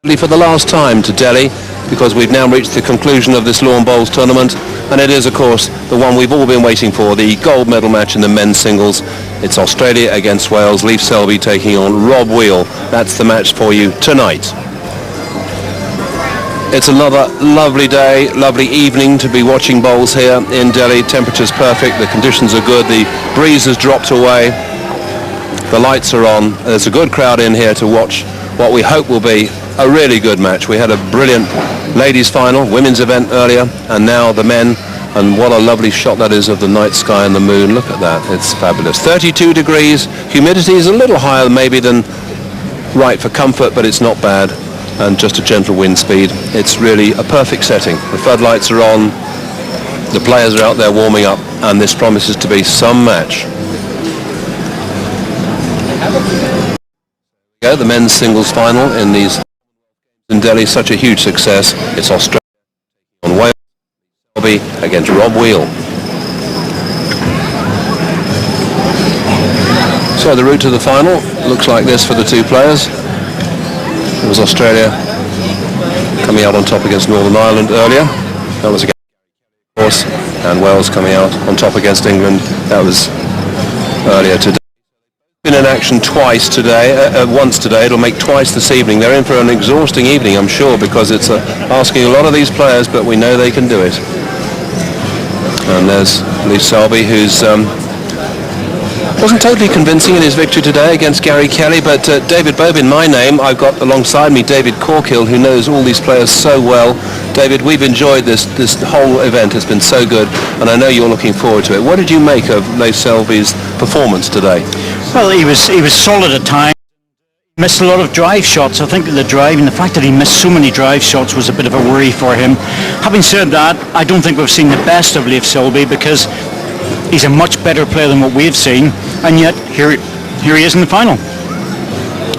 For the last time to Delhi, because we've now reached the conclusion of this lawn bowls tournament, and it is of course the one we've all been waiting for, the gold medal match in the men's singles. It's Australia against Wales, Leif Selby taking on Rob Wheel. That's the match for you tonight. It's another lovely day, lovely evening to be watching bowls here in Delhi. Temperature's perfect, the conditions are good, the breeze has dropped away, the lights are on. There's a good crowd in here to watch what we hope will be a really good match. We had a brilliant ladies final, women's event earlier, and now the men, and what a lovely shot that is of the night sky and the moon. Look at that, it's fabulous. 32 degrees, humidity is a little higher maybe than right for comfort, but it's not bad, and just a gentle wind speed. It's really a perfect setting. The floodlights are on, the players are out there warming up, and this promises to be some match. Yeah, the men's singles final in Delhi, such a huge success. It's Australia on Wales against Rob Wheel. So the route to the final looks like this for the two players. It was Australia coming out on top against Northern Ireland earlier. That was against, of course, and Wales coming out on top against England. That was earlier today. Been in action twice today, once today. It'll make twice this evening. They're in for an exhausting evening, I'm sure, because it's asking a lot of these players, but we know they can do it. And there's Leif Selby, who's wasn't totally convincing in his victory today against Gary Kelly, but David Bobin, my name, I've got alongside me David Corkill, who knows all these players so well. David, we've enjoyed this whole event. It's been so good, and I know you're looking forward to it. What did you make of Leif Selby's performance today? Well, he was solid at times. Missed a lot of drive shots. I think the driving, the fact that he missed so many drive shots was a bit of a worry for him. Having said that, I don't think we've seen the best of Leif Selby, because he's a much better player than what we've seen, and yet here he is in the final.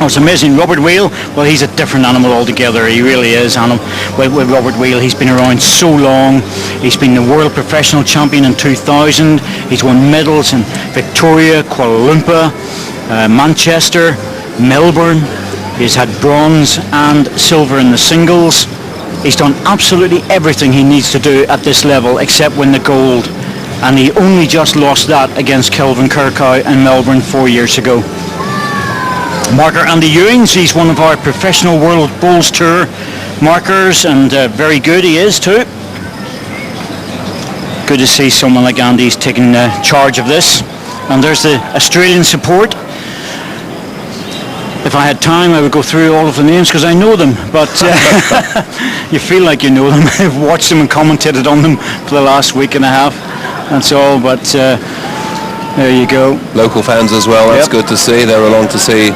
Oh, it's amazing. Robert Wheel, well, he's a different animal altogether. He really is. With Robert Wheel, he's been around so long. He's been the world professional champion in 2000. He's won medals in Victoria, Kuala Lumpur, Manchester, Melbourne. He's had bronze and silver in the singles. He's done absolutely everything he needs to do at this level except win the gold. And he only just lost that against Kelvin Kirkhoe in Melbourne 4 years ago. Marker Andy Ewings, he's one of our professional World Bowls Tour markers, and very good he is too. Good to see someone like Andy's taking charge of this. And there's the Australian support. If I had time, I would go through all of the names because I know them, but you feel like you know them. I've watched them and commentated on them for the last week and a half. That's all, but there you go. Local fans as well, that's good to see. They're along to see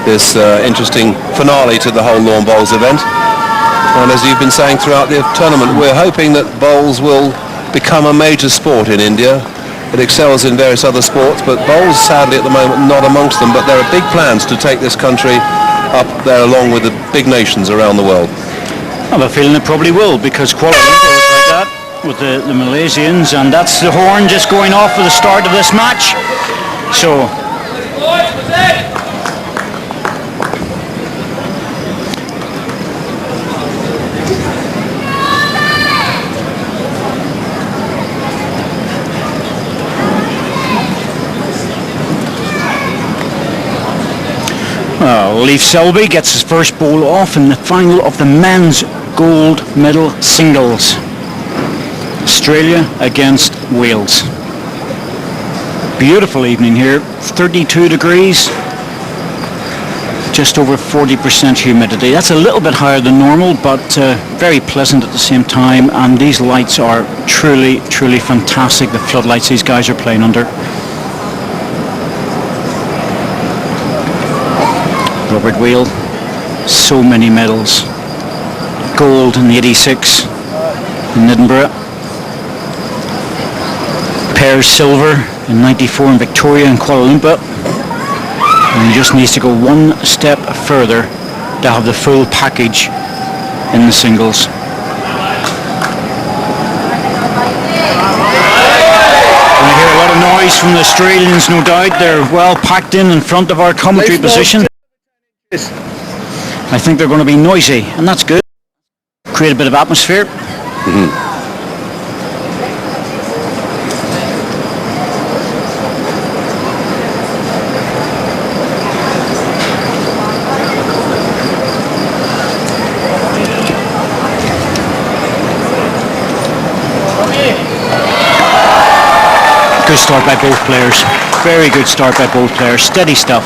this interesting finale to the whole lawn bowls event. And as you've been saying throughout the tournament, we're hoping that bowls will become a major sport in India. It excels in various other sports, but bowls sadly at the moment not amongst them, but there are big plans to take this country up there along with the big nations around the world. I have a feeling it probably will, because Kuala Lumpur is like that with the Malaysians, and that's the horn just going off for the start of this match. So Leif Selby gets his first bowl off in the final of the men's gold medal singles. Australia against Wales. Beautiful evening here, 32 degrees, just over 40% humidity. That's a little bit higher than normal, but very pleasant at the same time, and these lights are truly, truly fantastic, the floodlights these guys are playing under. Robert Wheel, so many medals. Gold in '86 in Edinburgh. Pairs silver in '94 in Victoria and Kuala Lumpur. And he just needs to go one step further to have the full package in the singles. I hear a lot of noise from the Australians, no doubt. They're well packed in front of our commentary position. I think they're going to be noisy, and that's good. Create a bit of atmosphere. Good start by both players. Very good start by both players. Steady stuff.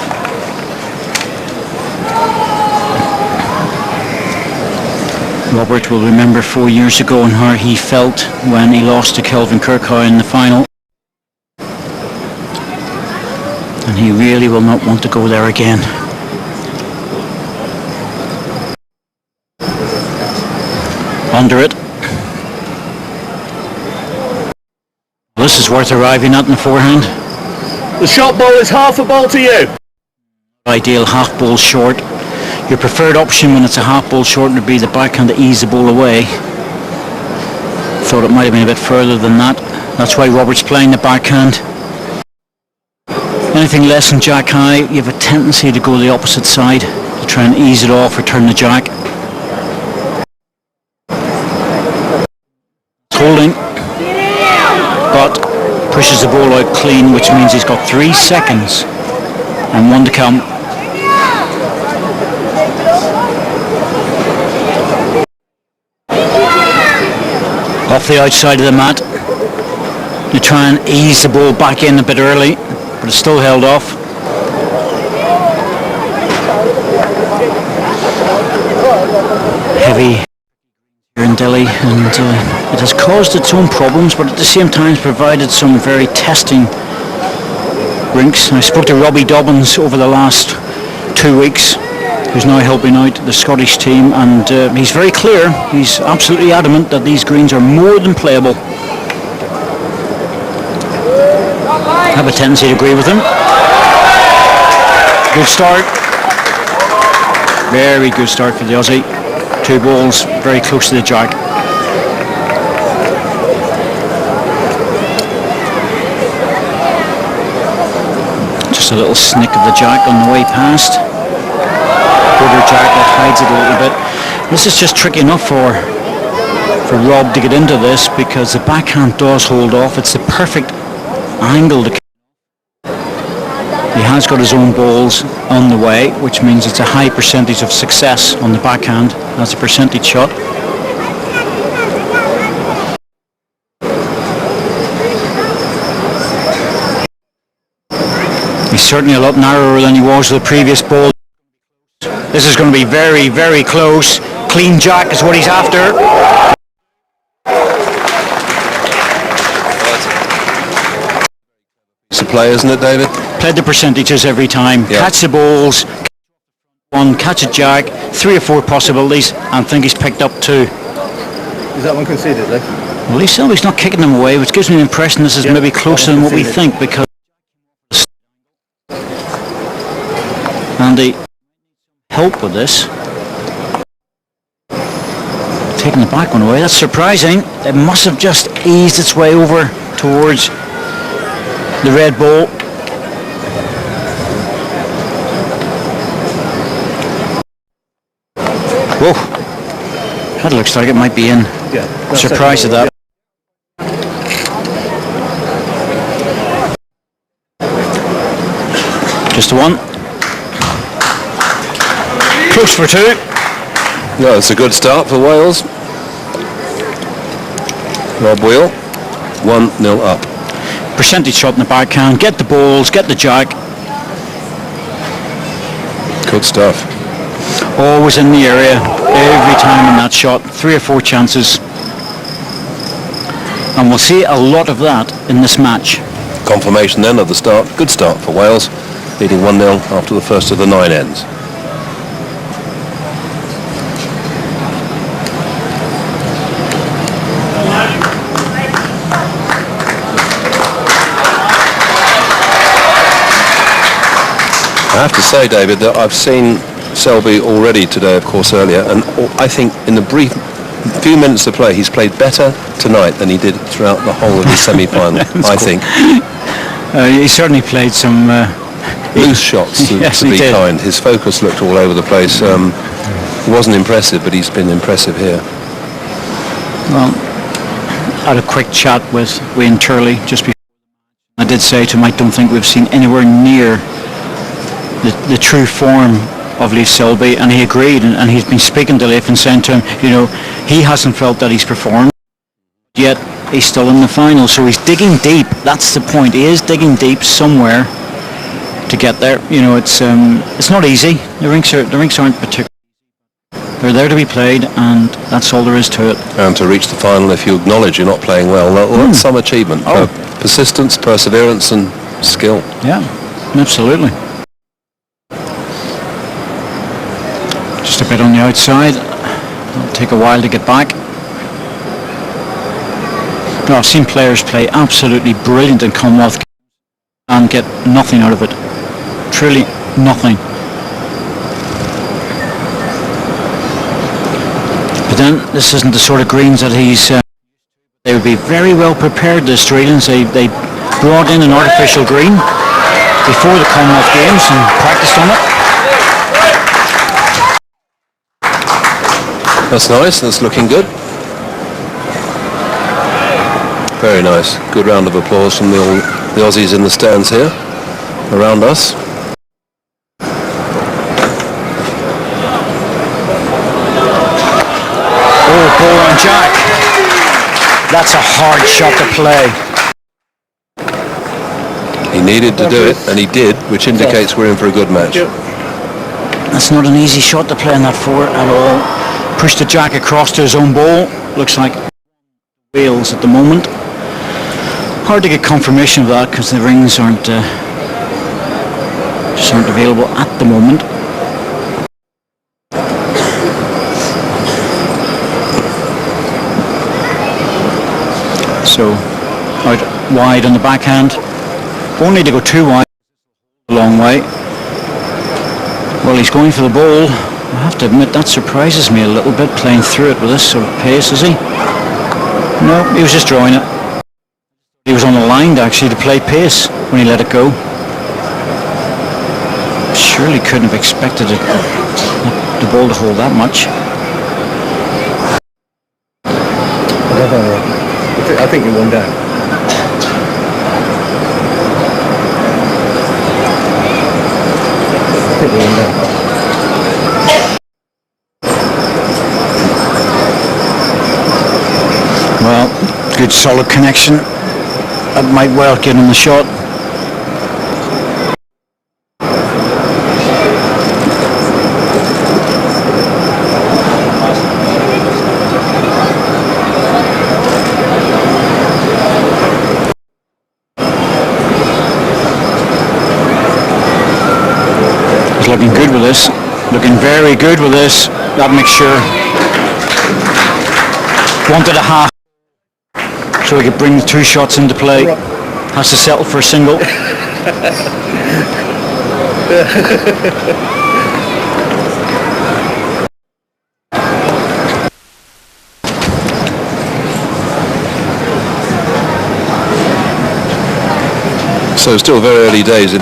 Robert will remember 4 years ago and how he felt when he lost to Kelvin Kirkhoe in the final. And he really will not want to go there again. Under it. This is worth arriving at in the forehand. The shot ball is half a ball to you. Ideal half ball short. Your preferred option when it's a half ball short would be the backhand to ease the ball away. Thought it might have been a bit further than that. That's why Robert's playing the backhand. Anything less than jack high, you have a tendency to go the opposite side to try and ease it off or turn the jack. Holding, but pushes the ball out clean, which means he's got 3 seconds and 1 to come. Off the outside of the mat. You try and ease the ball back in a bit early, but it's still held off. Heavy here in Delhi, and it has caused its own problems, but at the same time it's provided some very testing rinks. I spoke to Robbie Dobbins over the last 2 weeks, who's now helping out the Scottish team, and he's very clear, he's absolutely adamant that these greens are more than playable. I have a tendency to agree with him. Good start. Very good start for the Aussie. 2 balls very close to the jack. Just a little snick of the jack on the way past. Quarter jack that hides it a little bit. This is just tricky enough for Rob to get into this because the backhand does hold off. It's the perfect angle to. He has got his own balls on the way, which means it's a high percentage of success on the backhand. That's a percentage shot. He's certainly a lot narrower than he was with the previous ball. This is going to be very, very close. Clean jack is what he's after. It's a play, isn't it, David? Played the percentages every time. Yeah. Catch the balls, one, catch a jack, 3 or 4 possibilities, and think he's picked up 2. Is that one conceded, though? Well, he's not kicking them away, which gives me the impression this is maybe closer than what we think, because Andy help with this. Taking the back one away, that's surprising. It must have just eased its way over towards the red ball. Whoa, that looks like it might be in. Yeah. Surprised at that. Just a 1. Close for 2. No, it's a good start for Wales. Rob Wheel, 1-0 up. Percentage shot in the backhand. Get the balls, get the jack. Good stuff. Always in the area, every time in that shot. 3 or 4 chances. And we'll see a lot of that in this match. Confirmation then of the start. Good start for Wales, leading 1-0 after the first of the 9 ends. I have to say, David, that I've seen Selby already today, of course, earlier, and I think in the brief few minutes of play, he's played better tonight than he did throughout the whole of the semi-final, I think. He certainly played some loose shots, to yes, be kind. His focus looked all over the place. He wasn't impressive, but he's been impressive here. Well, I had a quick chat with Wayne Turley just before. I did say to him, I don't think we've seen anywhere near the true form of Leif Selby, and he agreed, and he's been speaking to Leif and saying to him, you know, he hasn't felt that he's performed, yet he's still in the final, so he's digging deep. That's the point. He is digging deep somewhere to get there. You know, it's not easy. The rinks aren't particularly. They're there to be played, and that's all there is to it. And to reach the final, if you acknowledge you're not playing well, that's some achievement. Persistence, perseverance, and skill. Yeah, absolutely. Just a bit on the outside. It'll take a while to get back. No, I've seen players play absolutely brilliant in Commonwealth and get nothing out of it. Truly nothing. But then this isn't the sort of greens that he's... they would be very well prepared, the Australians. They brought in an artificial green before the Commonwealth Games and practiced on it. That's nice. That's looking good. Very nice. Good round of applause from the Aussies in the stands here around us. Oh, ball on Jack. That's a hard shot to play. He needed to do it, and he did, which indicates we're in for a good match. That's not an easy shot to play on that four at all. Pushed the Jack across to his own ball. Looks like Wales at the moment. Hard to get confirmation of that because the rings aren't just aren't available at the moment. So out wide on the backhand. Won't need to go too wide. A long way. Well, he's going for the ball. I have to admit that surprises me a little bit, playing through it with this sort of pace, is he? No, he was just drawing it. He was on the line actually to play pace when he let it go. Surely couldn't have expected it, the ball to hold that much. I think you're one down. I think you're one down. Well, good solid connection. That might well get him the shot. He's looking good with this. Looking very good with this. That mixture. Wanted a half. So he could bring 2 shots into play. Has to settle for a single. So still very early days.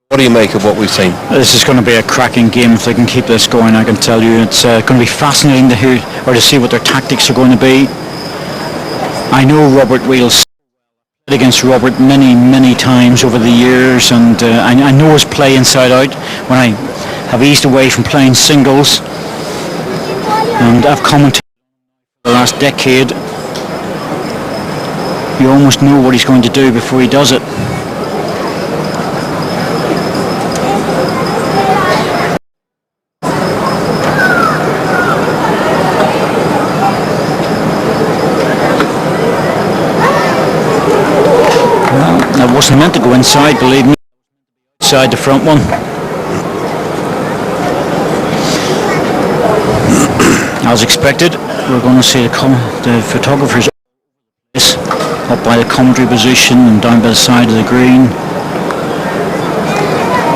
What do you make of what we've seen? This is going to be a cracking game if they can keep this going. I can tell you, it's going to be fascinating to hear or to see what their tactics are going to be. I know Robert Wales against Robert many times over the years, and I know his play inside out when I have eased away from playing singles, and I've commented the last decade. You almost know what he's going to do before he does it. That wasn't meant to go inside, believe me. Inside the front one. As expected, we're going to see the photographers up by the commentary position and down by the side of the green.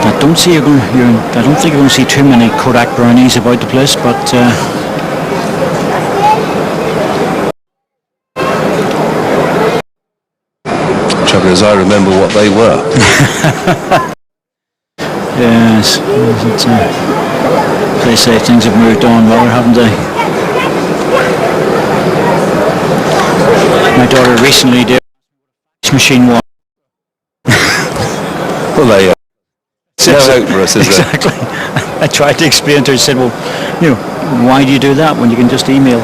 I don't think you're going to see too many Kodak brownies about the place, but As I remember what they were. Yes. They say things have moved on, rather, haven't they? My daughter recently did machine one. Well, there you go. No hope for us, is there? Exactly. I tried to explain to her. I said, well, why do you do that when you can just email?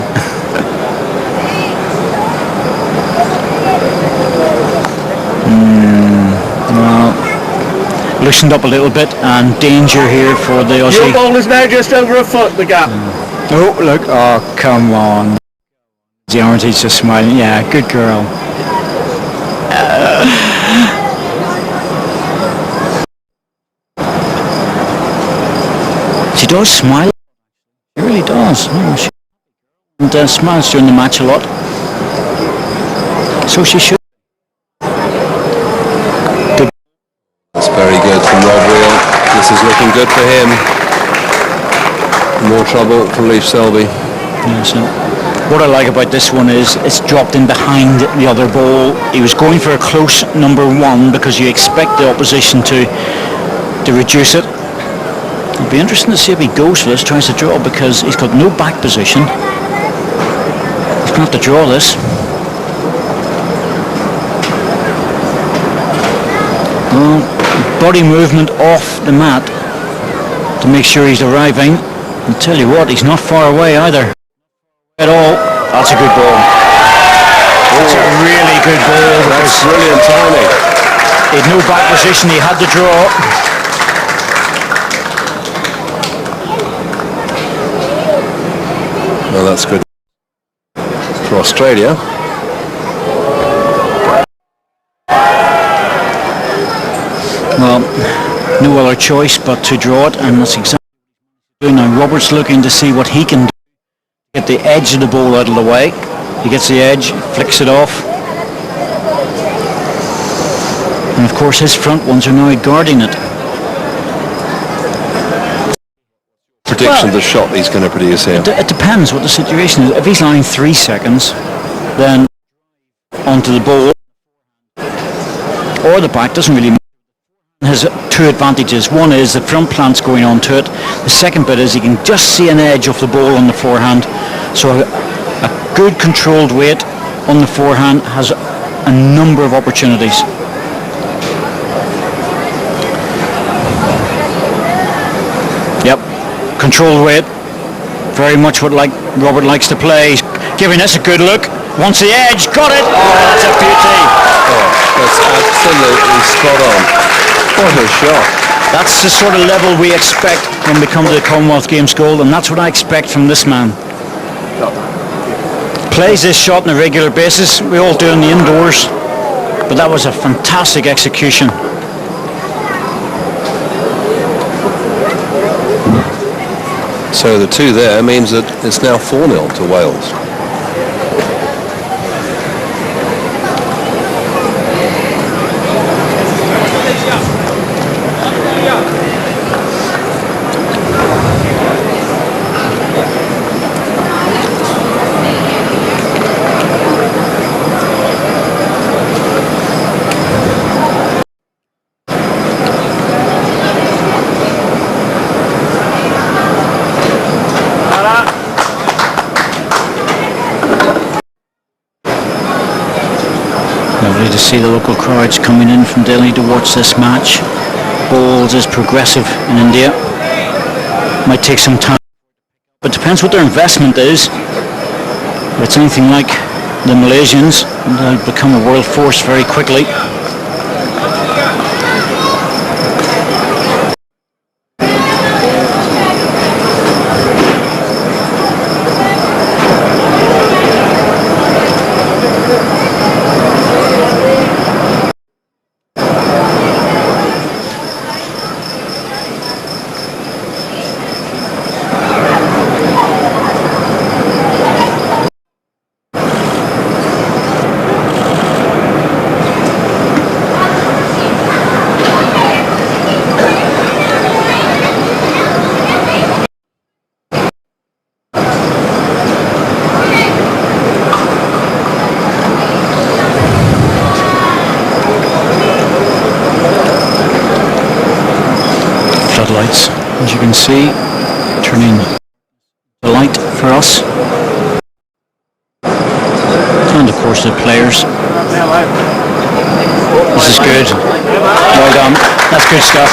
Well, loosened up a little bit, and danger here for the Aussie. Your ball is now just over a foot, the gap. Oh, look. Oh, come on. The orange is just smiling. Yeah, good girl. She does smile. She really does. And smiles during the match a lot. So she should. That's very good from Rob Wheel. This is looking good for him. More trouble for Leif Selby. Yes, what I like about this one is it's dropped in behind the other ball. He was going for a close number one because you expect the opposition to reduce it. It'll be interesting to see if he goes for this, tries to draw, because he's got no back position. He's going to have to draw this. Well, body movement off the mat to make sure he's arriving. I'll tell you what, he's not far away either. At all. That's a good ball. That's a really good ball. That's brilliant timing. He had no back position, he had to draw. Well, that's good for Australia. Well, no other choice but to draw it, and that's exactly what he's doing now. Robert's looking to see what he can do. Get the edge of the ball out of the way. He gets the edge, flicks it off. And of course his front ones are now guarding it. Prediction of the shot he's going to produce here. It depends what the situation is. If he's lying 3 seconds, then onto the ball or the back, doesn't really matter. Has two advantages. One is the front plant's going onto it. The second bit is you can just see an edge of the ball on the forehand. So a good controlled weight on the forehand has a number of opportunities. Yep, controlled weight. Very much what Robert likes to play. He's giving this a good look. Wants the edge. Got it. Oh, that's a beauty. Oh, that's absolutely spot on. What a shot. That's the sort of level we expect when we come to the Commonwealth Games Gold, and that's what I expect from this man. Plays this shot on a regular basis. We all do in the indoors, but that was a fantastic execution. So the two there means that it's now 4-0 to Wales. Lovely to see the local crowds coming in from Delhi to watch this match. Bowls is progressive in India. Might take some time, but depends what their investment is. If it's anything like the Malaysians, they'll become a world force very quickly. Floodlights, as you can see, turning the light for us. And of course the players. This is good. Well done. That's good stuff.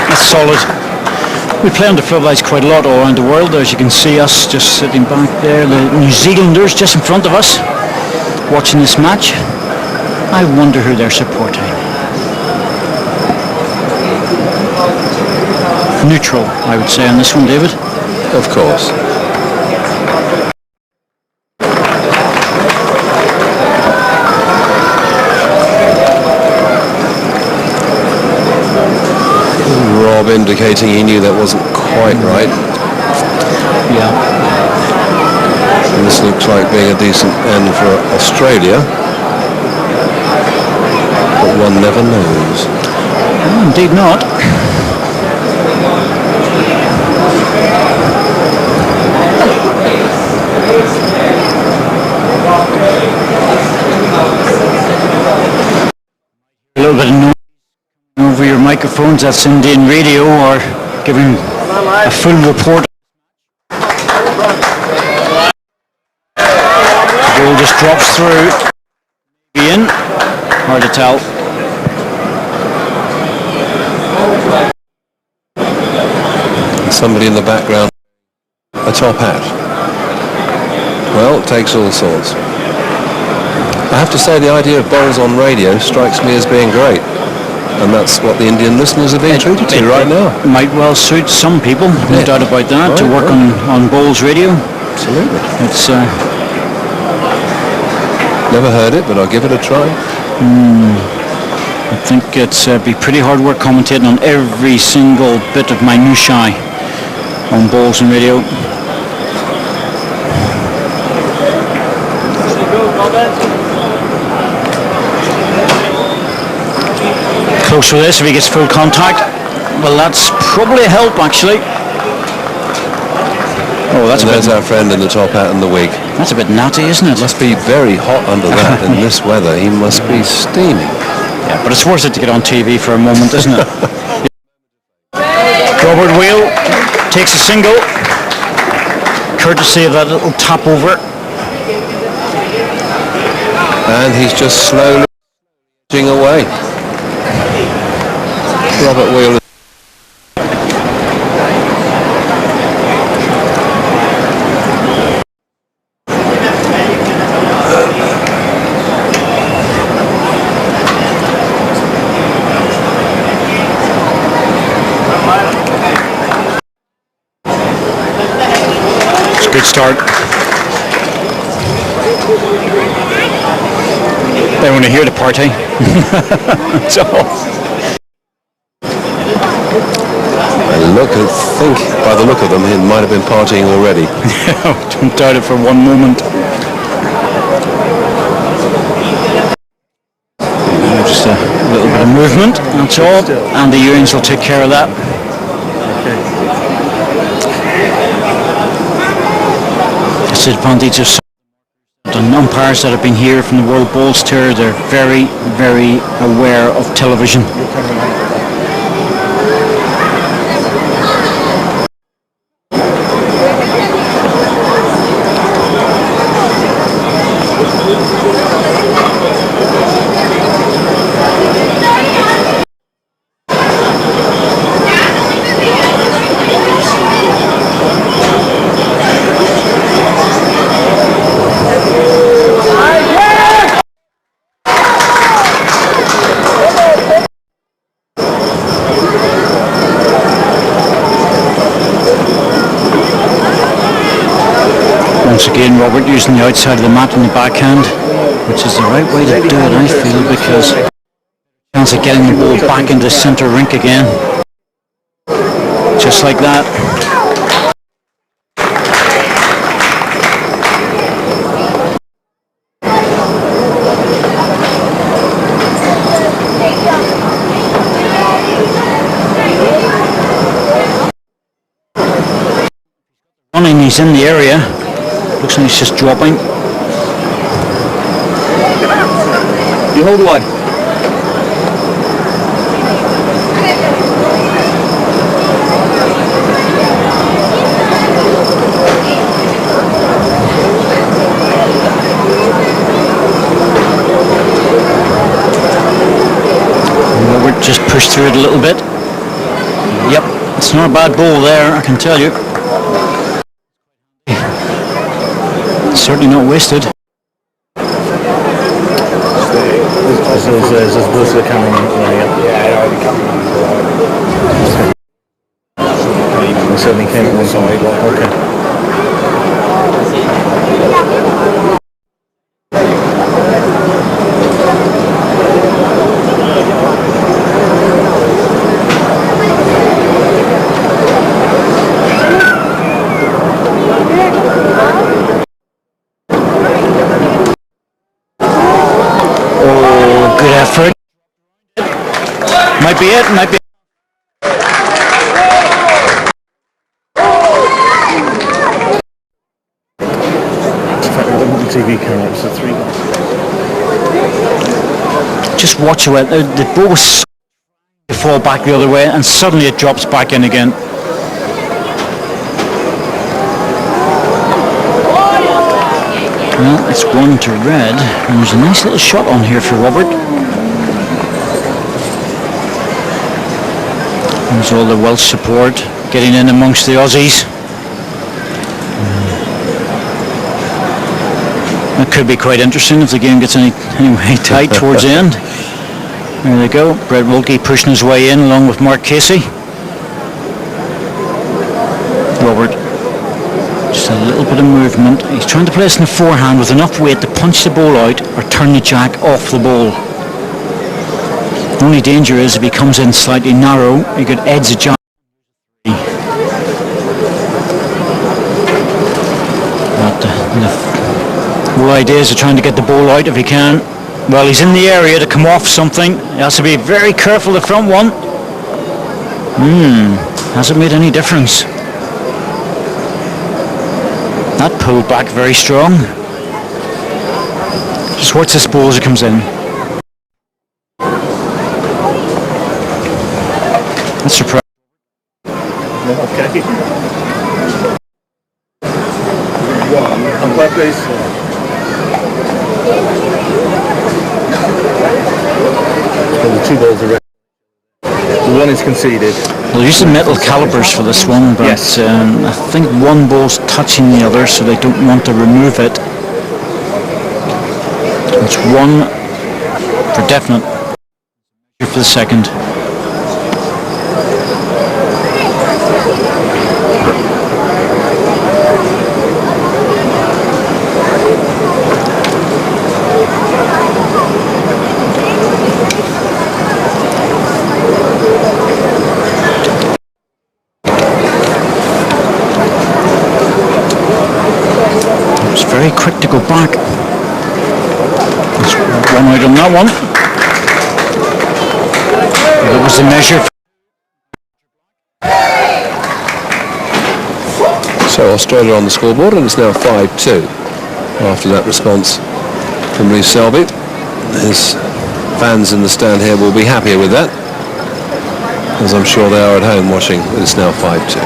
That's solid. We play on the floodlights quite a lot all around the world. As you can see us just sitting back there. The New Zealanders just in front of us watching this match. I wonder who they're supporting. Neutral, I would say, on this one, David. Of course. Rob indicating he knew that wasn't quite right. Yeah. And this looks like being a decent end for Australia. But one never knows. Oh, indeed not. A little bit of noise over your microphones, that's Indian radio, or giving a full report. The ball just drops through. In. Hard to tell. Somebody in the background, a top hat. Well, it takes all sorts. I have to say the idea of bowls on radio strikes me as being great. And that's what the Indian listeners are being treated to right now. Might well suit some people, no doubt about that, right, to work on bowls radio. Absolutely. It's never heard it, but I'll give it a try. I think it's be pretty hard work commentating on every single bit of minutiae on bowls and radio. Close for this if he gets full contact. Well, that's probably a help, actually. Oh, that's there's our friend in the top hat and the wig. That's a bit natty, isn't it? Must be very hot under that in this weather. He must be steaming. Yeah, but it's worth it to get on TV for a moment, isn't it? Robert Whale takes a single, courtesy of that little tap over. And he's just slowly edging away. Robert Whale. It's a good start. They want to hear the party. So. I think by the look of them, he might have been partying already. Don't doubt it for one moment. Just a little bit of movement, that's all. And the Ewings will take care of that. Disadvantage of the umpires that have been here from the World Bowls Tour. They're very, very aware of television. Once again, Robert using the outside of the mat in the backhand, which is the right way to do it, I feel, because chance of getting the ball back into the centre rink again. Just like that. Running, he's in the area. Looks like he's just dropping. You hold one. push through it a little bit. Yep, it's not a bad ball there, I can tell you. Certainly not wasted. There's buzzer coming in. It certainly came at one side. Okay. Might be it, might be. TV camera, it's a 3. Just watch it. The ball was to fall back the other way, and suddenly it drops back in again. Well, it's 1 to red, and there's a nice little shot on here for Robert. There's all the Welsh support getting in amongst the Aussies. That could be quite interesting if the game gets anyway tight towards the end. There they go. Brett Wilkie pushing his way in along with Mark Casey. Robert, just a little bit of movement. He's trying to place in the forehand with enough weight to punch the ball out or turn the jack off the ball. The only danger is if he comes in slightly narrow, he could edge the jack. But the whole idea is trying to get the ball out if he can. Well, he's in the area to come off something. He has to be very careful, the front one. Hasn't made any difference. That pulled back very strong. Just watch this ball as it comes in. That's surprising. Okay. I'm glad please. The 2 balls are red. The 1 is conceded. They'll use the metal calipers for this one, but yes. I think 1 ball's touching the other, so they don't want to remove it. It's 1 for definite for the second. Very quick to go back. That's 1 out on that one. That was the measure. So Australia on the scoreboard, and it's now 5-2 after that response from Reece Selby. His fans in the stand here will be happier with that, as I'm sure they are at home watching. It's now 5-2.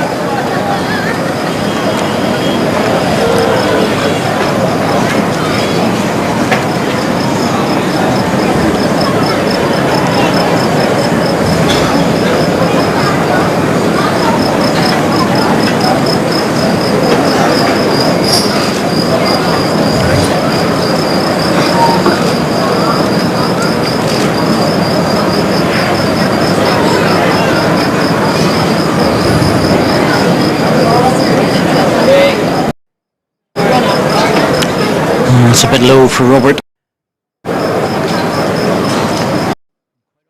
It's a bit low for Robert.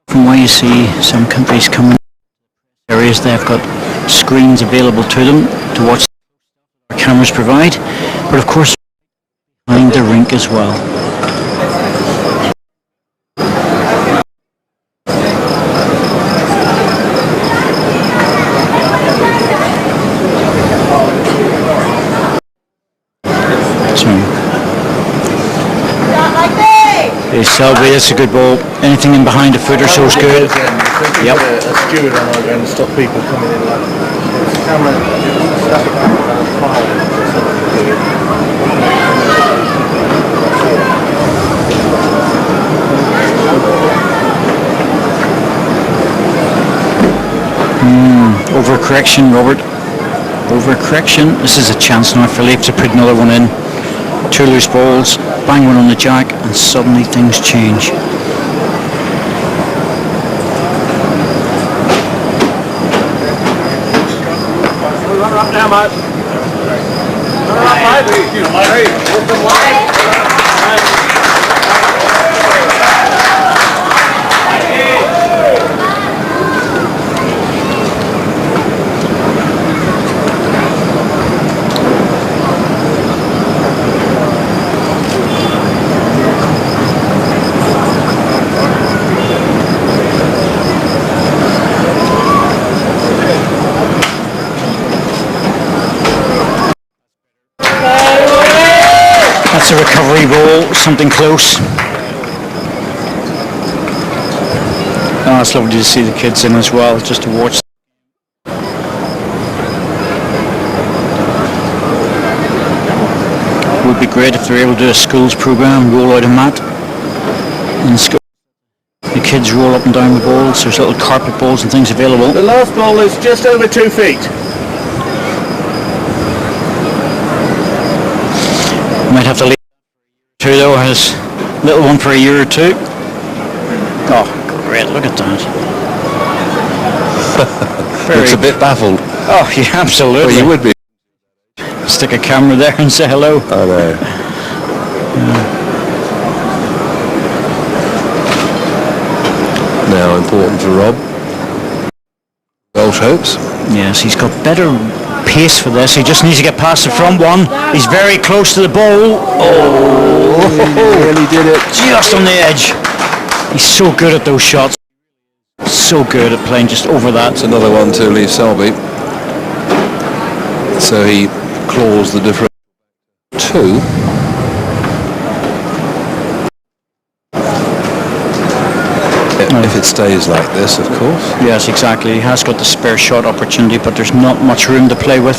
From where you see some countries coming areas, they've got screens available to them to watch cameras provide, but of course behind the rink as well. Selby, that's a good ball. Anything in behind the foot or so is good. Yep. A steward on our end to stop people coming in like Overcorrection, Robert. Overcorrection. This is a chance now for Leif to put another one in. 2 loose balls, bang one on the jack, and suddenly things change. Up now, mate. That's a recovery ball, something close. Oh, it's lovely to see the kids in as well, just to watch. It would be great if they're able to do a schools program, roll out a mat in school. The kids roll up and down the balls. There's little carpet balls and things available. The last ball is just over 2 feet. Might have to leave two though, has little one for a year or two. Oh, great, look at that. Looks a bit baffled. Oh, yeah, absolutely. Well, you would be. Stick a camera there and say hello. I know. Now important for Rob. Welsh hopes. Yes, he's got better pace for this. He just needs to get past the front one. He's very close to the ball. Oh, He really did it. just on the edge. He's so good at those shots. So good at playing just over that. It's another one to Leif Selby. So he claws the difference 2. If it stays like this, of course. Yes, exactly. He has got the spare shot opportunity, but there's not much room to play with.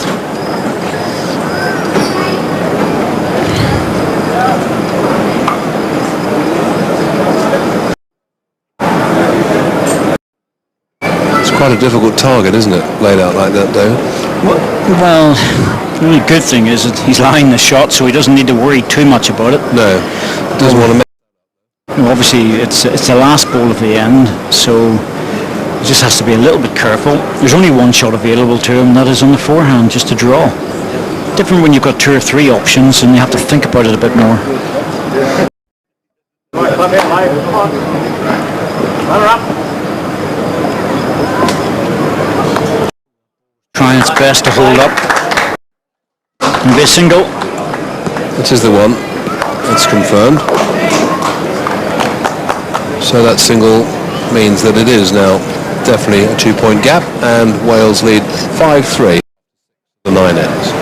It's quite a difficult target, isn't it? Laid out like that, though. Well, the really good thing is that he's lying the shot, so he doesn't need to worry too much about it. No, doesn't want to make. Obviously, it's the last ball of the end, so he just has to be a little bit careful. There's only one shot available to him, that is on the forehand, just to draw. Different when you've got 2 or 3 options and you have to think about it a bit more. Trying its best to hold up. And be a single. It is the one. It's confirmed. So that single means that it is now definitely a 2-point gap, and Wales lead 5-3. The 9 ends.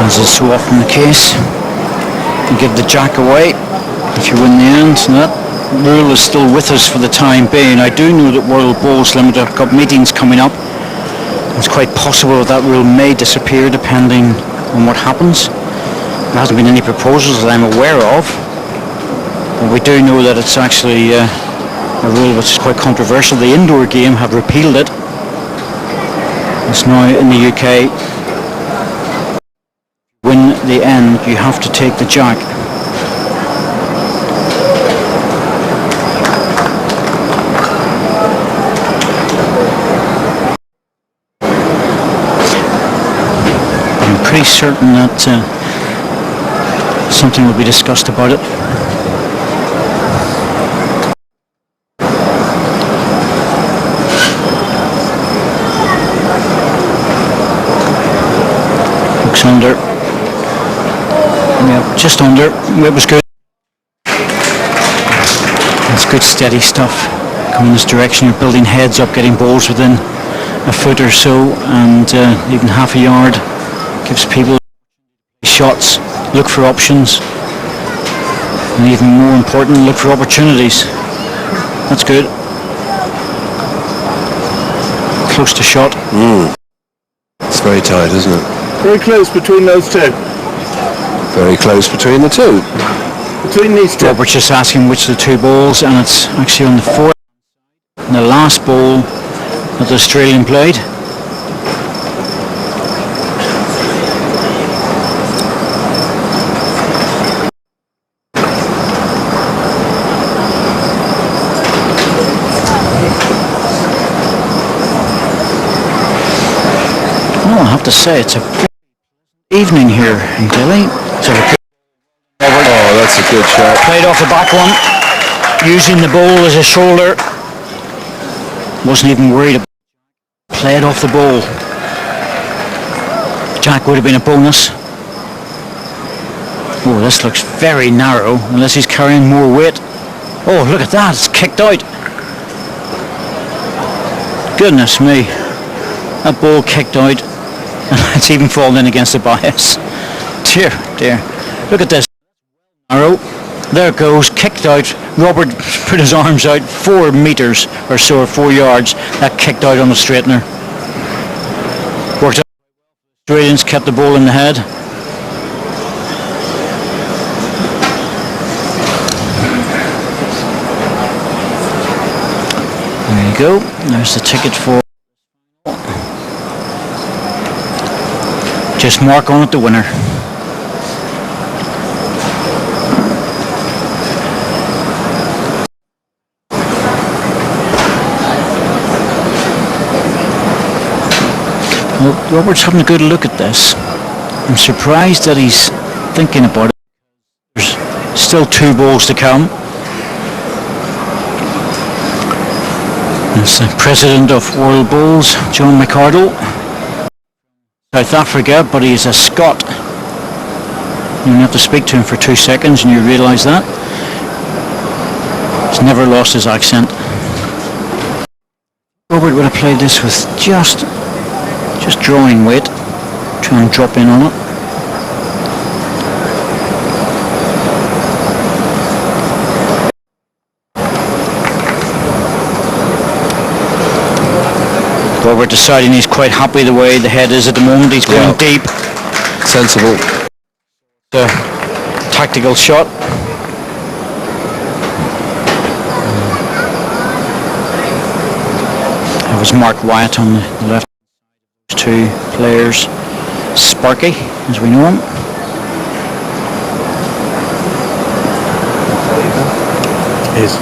As is so often the case, you give the jack away if you win the end, and that rule is still with us for the time being. I do know that World Bowls Limited have got meetings coming up. It's quite possible that rule may disappear depending on what happens. There hasn't been any proposals that I'm aware of, but we do know that it's actually a rule which is quite controversial. The indoor game have repealed it. It's now in the UK. Win the end, you have to take the jack. I'm pretty certain that something will be discussed about it. Looks under. Yeah, just under. It was good. It's good steady stuff. Coming this direction, you're building heads up, getting balls within a foot or so, and even half a yard gives people shots. Look for options. And even more important, look for opportunities. That's good. Close to shot. It's very tight, isn't it? Very close between those two. Very close between the two. Between these two. Robert's just asking which of the two balls, and it's actually on the fourth. The last ball that the Australian played. I have to say, it's a good evening here in Delhi. Oh, that's a good shot. Played off the back one, using the ball as a shoulder. Wasn't even worried about it. Played off the ball. Jack would have been a bonus. Oh, this looks very narrow, unless he's carrying more weight. Oh, look at that, it's kicked out. Goodness me. That ball kicked out. It's even fallen in against the bias. Dear, dear. Look at this. Narrow. There it goes, kicked out. Robert put his arms out 4 meters or so, or 4 yards. That kicked out on the straightener. Worked out. Australians kept the ball in the head. There you go. There's the ticket for. Just mark on it the winner. Well, Robert's having a good look at this. I'm surprised that he's thinking about it. There's still 2 balls to come. There's the president of World Bowls, John McArdle. South Africa, but he's a Scot. You only have to speak to him for 2 seconds and you realise that. He's never lost his accent. Robert would have played this with just drawing weight, try and drop in on it. Robert deciding he's quite happy the way the head is at the moment. He's going deep. Sensible. Tactical shot. That was Mark Wyatt on the left. 2 players. Sparky, as we know him. Is.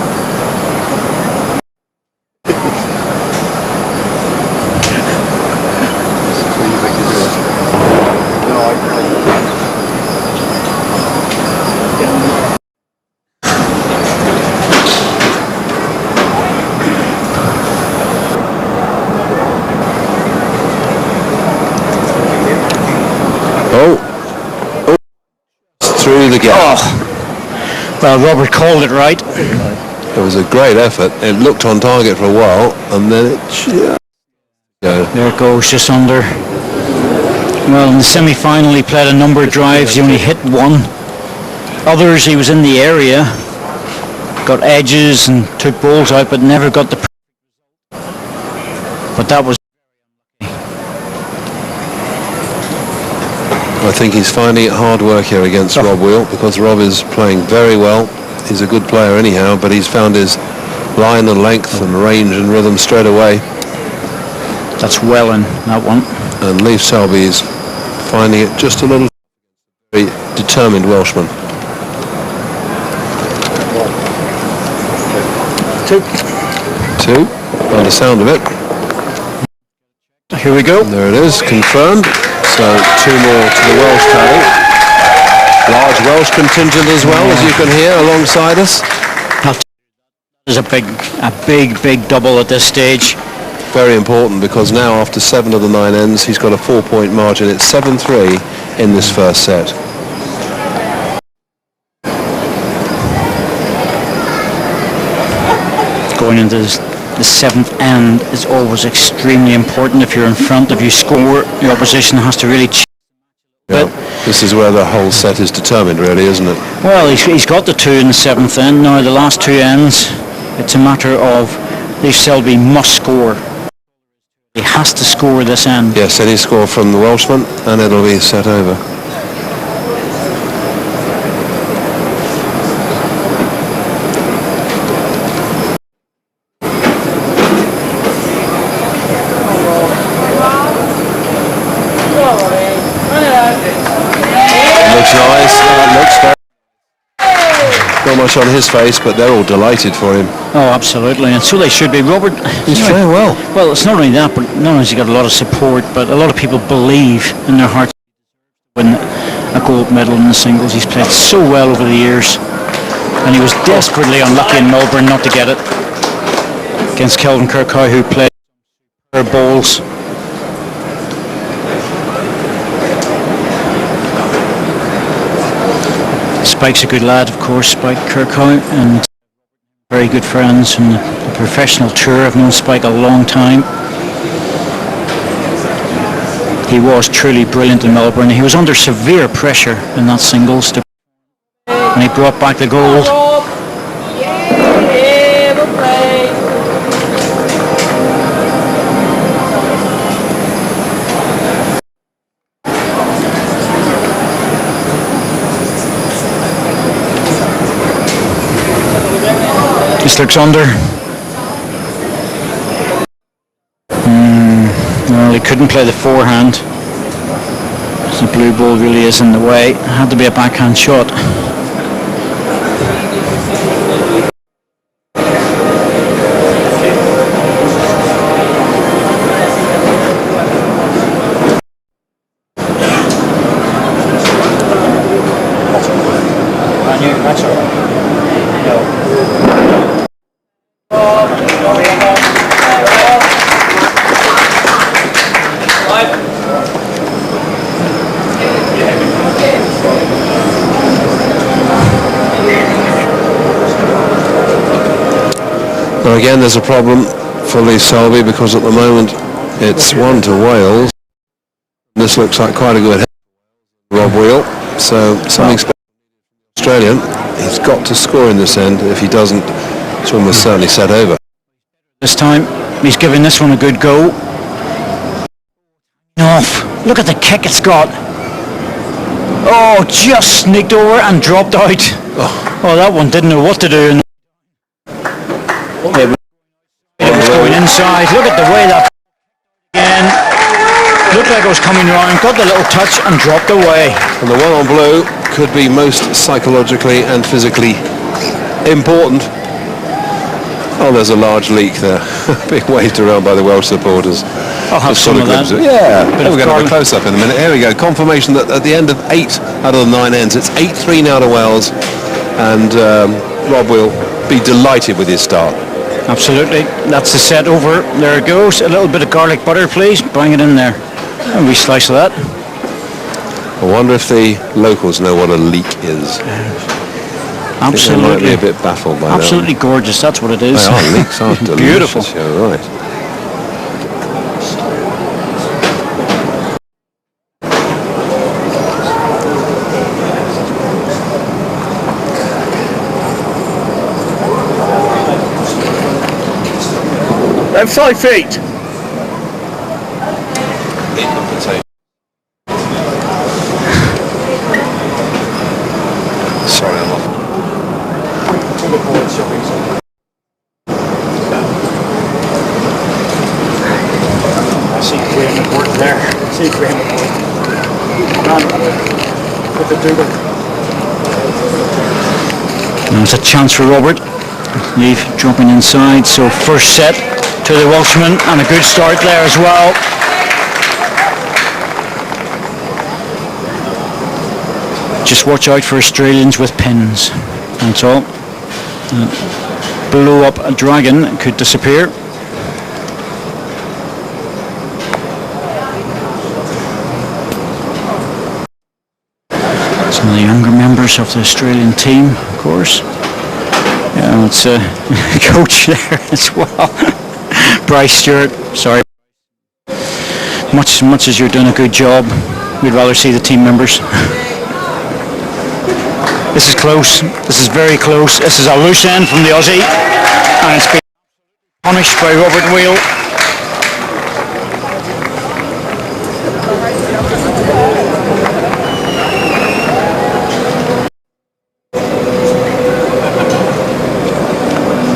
Through the gap. Oh. Well, Robert called it right. It was a great effort. It looked on target for a while, and then it just... There it goes, just under. Well, in the semi-final he played a number of drives. He only hit 1. Others, he was in the area, got edges and took balls out, but never got the... But that was... I think he's finding it hard work here against Rob Wheel, because Rob is playing very well. He's a good player anyhow, but he's found his line and length and range and rhythm straight away. That's well in, that one. And Leif Selby is finding it just a little. Very determined Welshman. 2. 2, by the sound of it. Here we go. There it is, confirmed. So 2 more to the Welsh tally. Large Welsh contingent as well, as you can hear alongside us. There's a big double at this stage. Very important, because now after 7 of the 9 ends, he's got a 4-point margin. It's 7-3 in this first set. Going into the 7th end is always extremely important. If you're in front, if you score, the opposition has to really cheat. Yeah. This is where the whole set is determined, really, isn't it? Well, he's got the 2 in the 7th end. Now the last 2 ends, it's a matter of Leif Selby must score. He has to score this end. Yes, any score from the Welshman, and it'll be set over. Looks nice. Looks very. Not much on his face, but they're all delighted for him. Oh, absolutely, and so they should be. Robert, He's playing well. Well, it's not only that, but not only has he got a lot of support, but a lot of people believe in their hearts to win a gold medal in the singles. He's played so well over the years, and he was desperately unlucky in Melbourne not to get it against Kelvin Kirkhoe, who played her balls. Spike's a good lad, of course, Spike Kirkhoe, and very good friends from the professional tour. I've known Spike a long time. He was truly brilliant in Melbourne. He was under severe pressure in that singles, and he brought back the gold. This looks under. Well, he couldn't play the forehand. The blue ball really is in the way. It had to be a backhand shot. Now again, there's a problem for Leif Selby because at the moment it's 1 to Wales. This looks like quite a good head for Rob Wheel, so something special for the Australian. He's got to score in this end. If he doesn't, this one was certainly set over. This time, he's giving this one a good go. Off. Look at the kick it's got. Oh, just sneaked over and dropped out. Oh, that one didn't know what to do. It was going inside. Look at the way that again. Looked like it was coming round, got the little touch and dropped away. And the one on blue could be most psychologically and physically important. Oh, there's a large leak there. Being waved around by the Welsh supporters. I'll have some of that. Yeah, we're going to have a close-up in a minute. Here we go. Confirmation that at the end of 8 out of the 9 ends, it's 8-3 now to Wales, and Rob will be delighted with his start. Absolutely. That's the set over. There it goes. A little bit of garlic butter, please. Bring it in there. And we slice of that. I wonder if the locals know what a leek is. Absolutely. They might be a bit baffled by absolutely that. Gorgeous. That's what it is. They are. Leeks are delicious. Beautiful. You're right. Left side feet. Sorry, I'm off. I see Graham at work there. I see Graham at work. With the double. There's a chance for Robert. Leif jumping inside. So first set to the Welshman and a good start there as well. Just watch out for Australians with pins. That's all. Blow up a dragon could disappear. Some of the younger members of the Australian team, of course. Yeah, it's a coach there as well. Bryce Stewart, sorry. Much as you're doing a good job, we'd rather see the team members. This is close. This is very close. This is a loose end from the Aussie, and it's been punished by Robert WAL.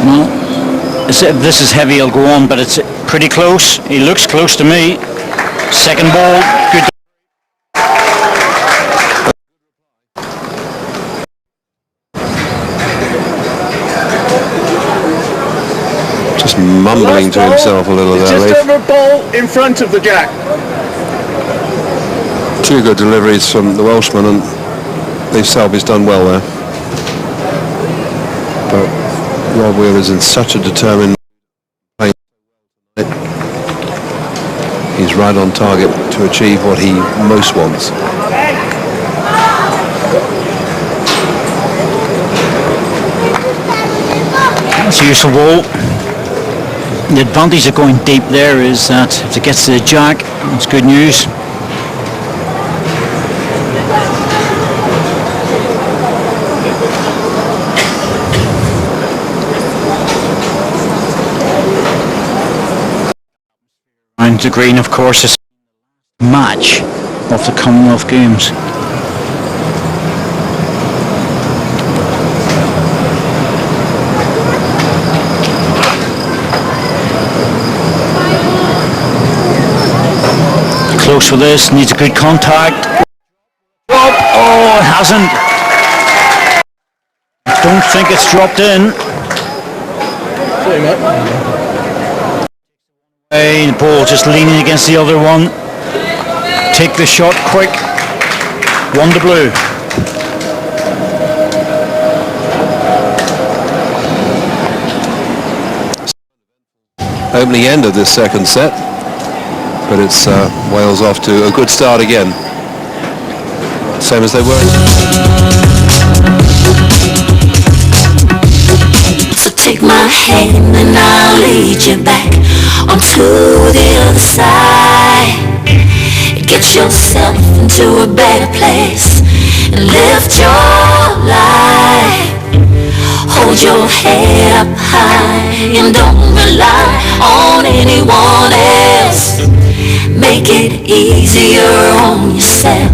Well, if this is heavy, he'll go on, but it's pretty close. He looks close to me. Second ball, good. Just mumbling to himself a little there, Just Leif. over a ball in front of the jack. Two good deliveries from the Welshman, and Leif Selby's done well there. But Rob Weir is in such a determined play. He's right on target to achieve what he most wants. That's a useful ball. The advantage of going deep there is that if it gets to the jack, it's good news. And the green, of course, is a match of the Commonwealth Games. Close with this, needs a good contact. Oh, it hasn't. Don't think it's dropped in. Hey, the ball just leaning against the other one. Take the shot quick. 1 to blue. Opening end of this second set, but it's Wales off to a good start again. Same as they were. So take my hand and I'll lead you back onto the other side. Get yourself into a better place and lift your life. Hold your head up high and don't rely on anyone else. Make it easier on yourself.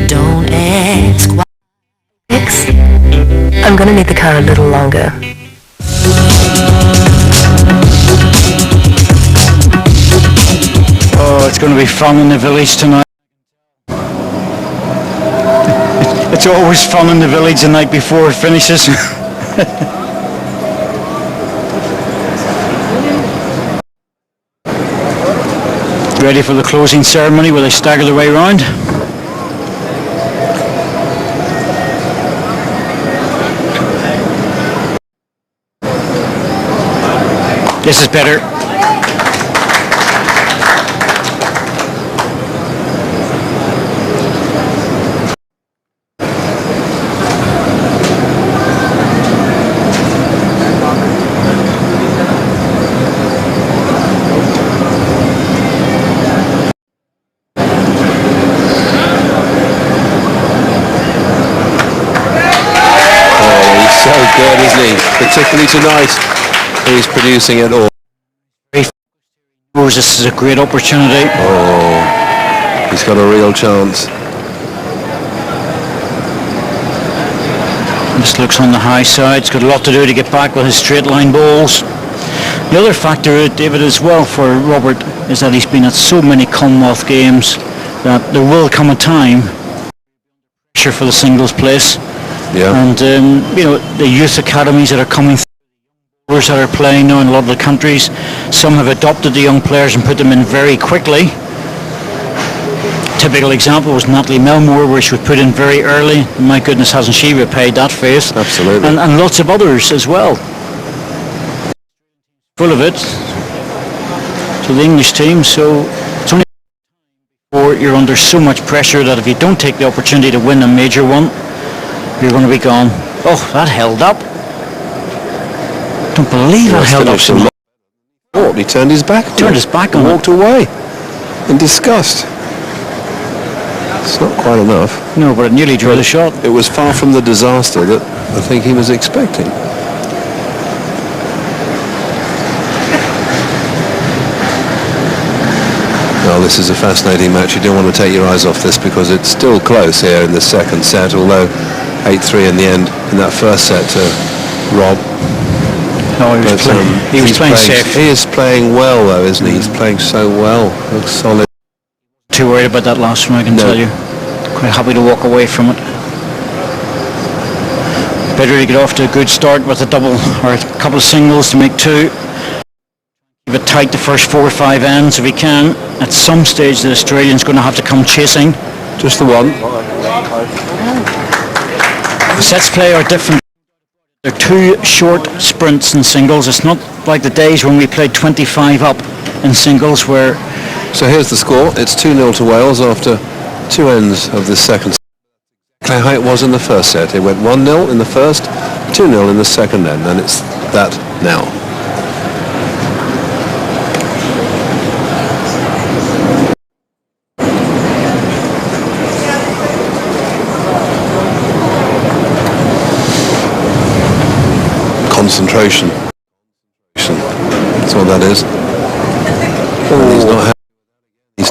Don't ask why. I'm gonna need the car a little longer. Oh, it's going to be fun in the village tonight. It's always fun in the village the night before it finishes. Ready for the closing ceremony where they stagger their way round. This is better. So good, isn't he? Particularly tonight, he's producing it all. This is a great opportunity. Oh, he's got a real chance. This looks on the high side. It's got a lot to do to get back with his straight line balls. The other factor, David, as well for Robert is that he's been at so many Commonwealth games that there will come a time pressure for the singles place. Yeah. And you know, the youth academies that are coming through, that are playing now in a lot of the countries, some have adopted the young players and put them in very quickly. Typical example was Natalie Melmore, where she was put in very early. My goodness, hasn't she repaid that faith? Absolutely. And lots of others as well. Full of it. So the English team, so it's only before you're under so much pressure that if you don't take the opportunity to win a major one, you're going to be gone. Oh, that held up. Don't believe that held up so much. He turned his back on Turned it his back and on it. walked away in disgust. It's not quite enough. No, but it nearly drew the shot. It was far from the disaster that I think he was expecting. Well, this is a fascinating match. You don't want to take your eyes off this because it's still close here in the second set, although 8-3 in the end in that first set to Rob. No, he was playing safe. He is playing well, though, isn't he? He's playing so well. Looks solid. Too worried about that last one, I can tell you. Quite happy to walk away from it. Better to get off to a good start with a double or a couple of singles to make two. Keep it tight the first 4 or 5 ends if he can. At some stage the Australian's going to have to come chasing. Just the one. The sets play are different. They're 2 short sprints in singles. It's not like the days when we played 25 up in singles where... So here's the score. It's 2-0 to Wales after 2 ends of the second set. Exactly how it was in the first set. It went 1-0 in the first, 2-0 in the second end, and it's that now. Concentration. That's what that is. And he's not happy. He's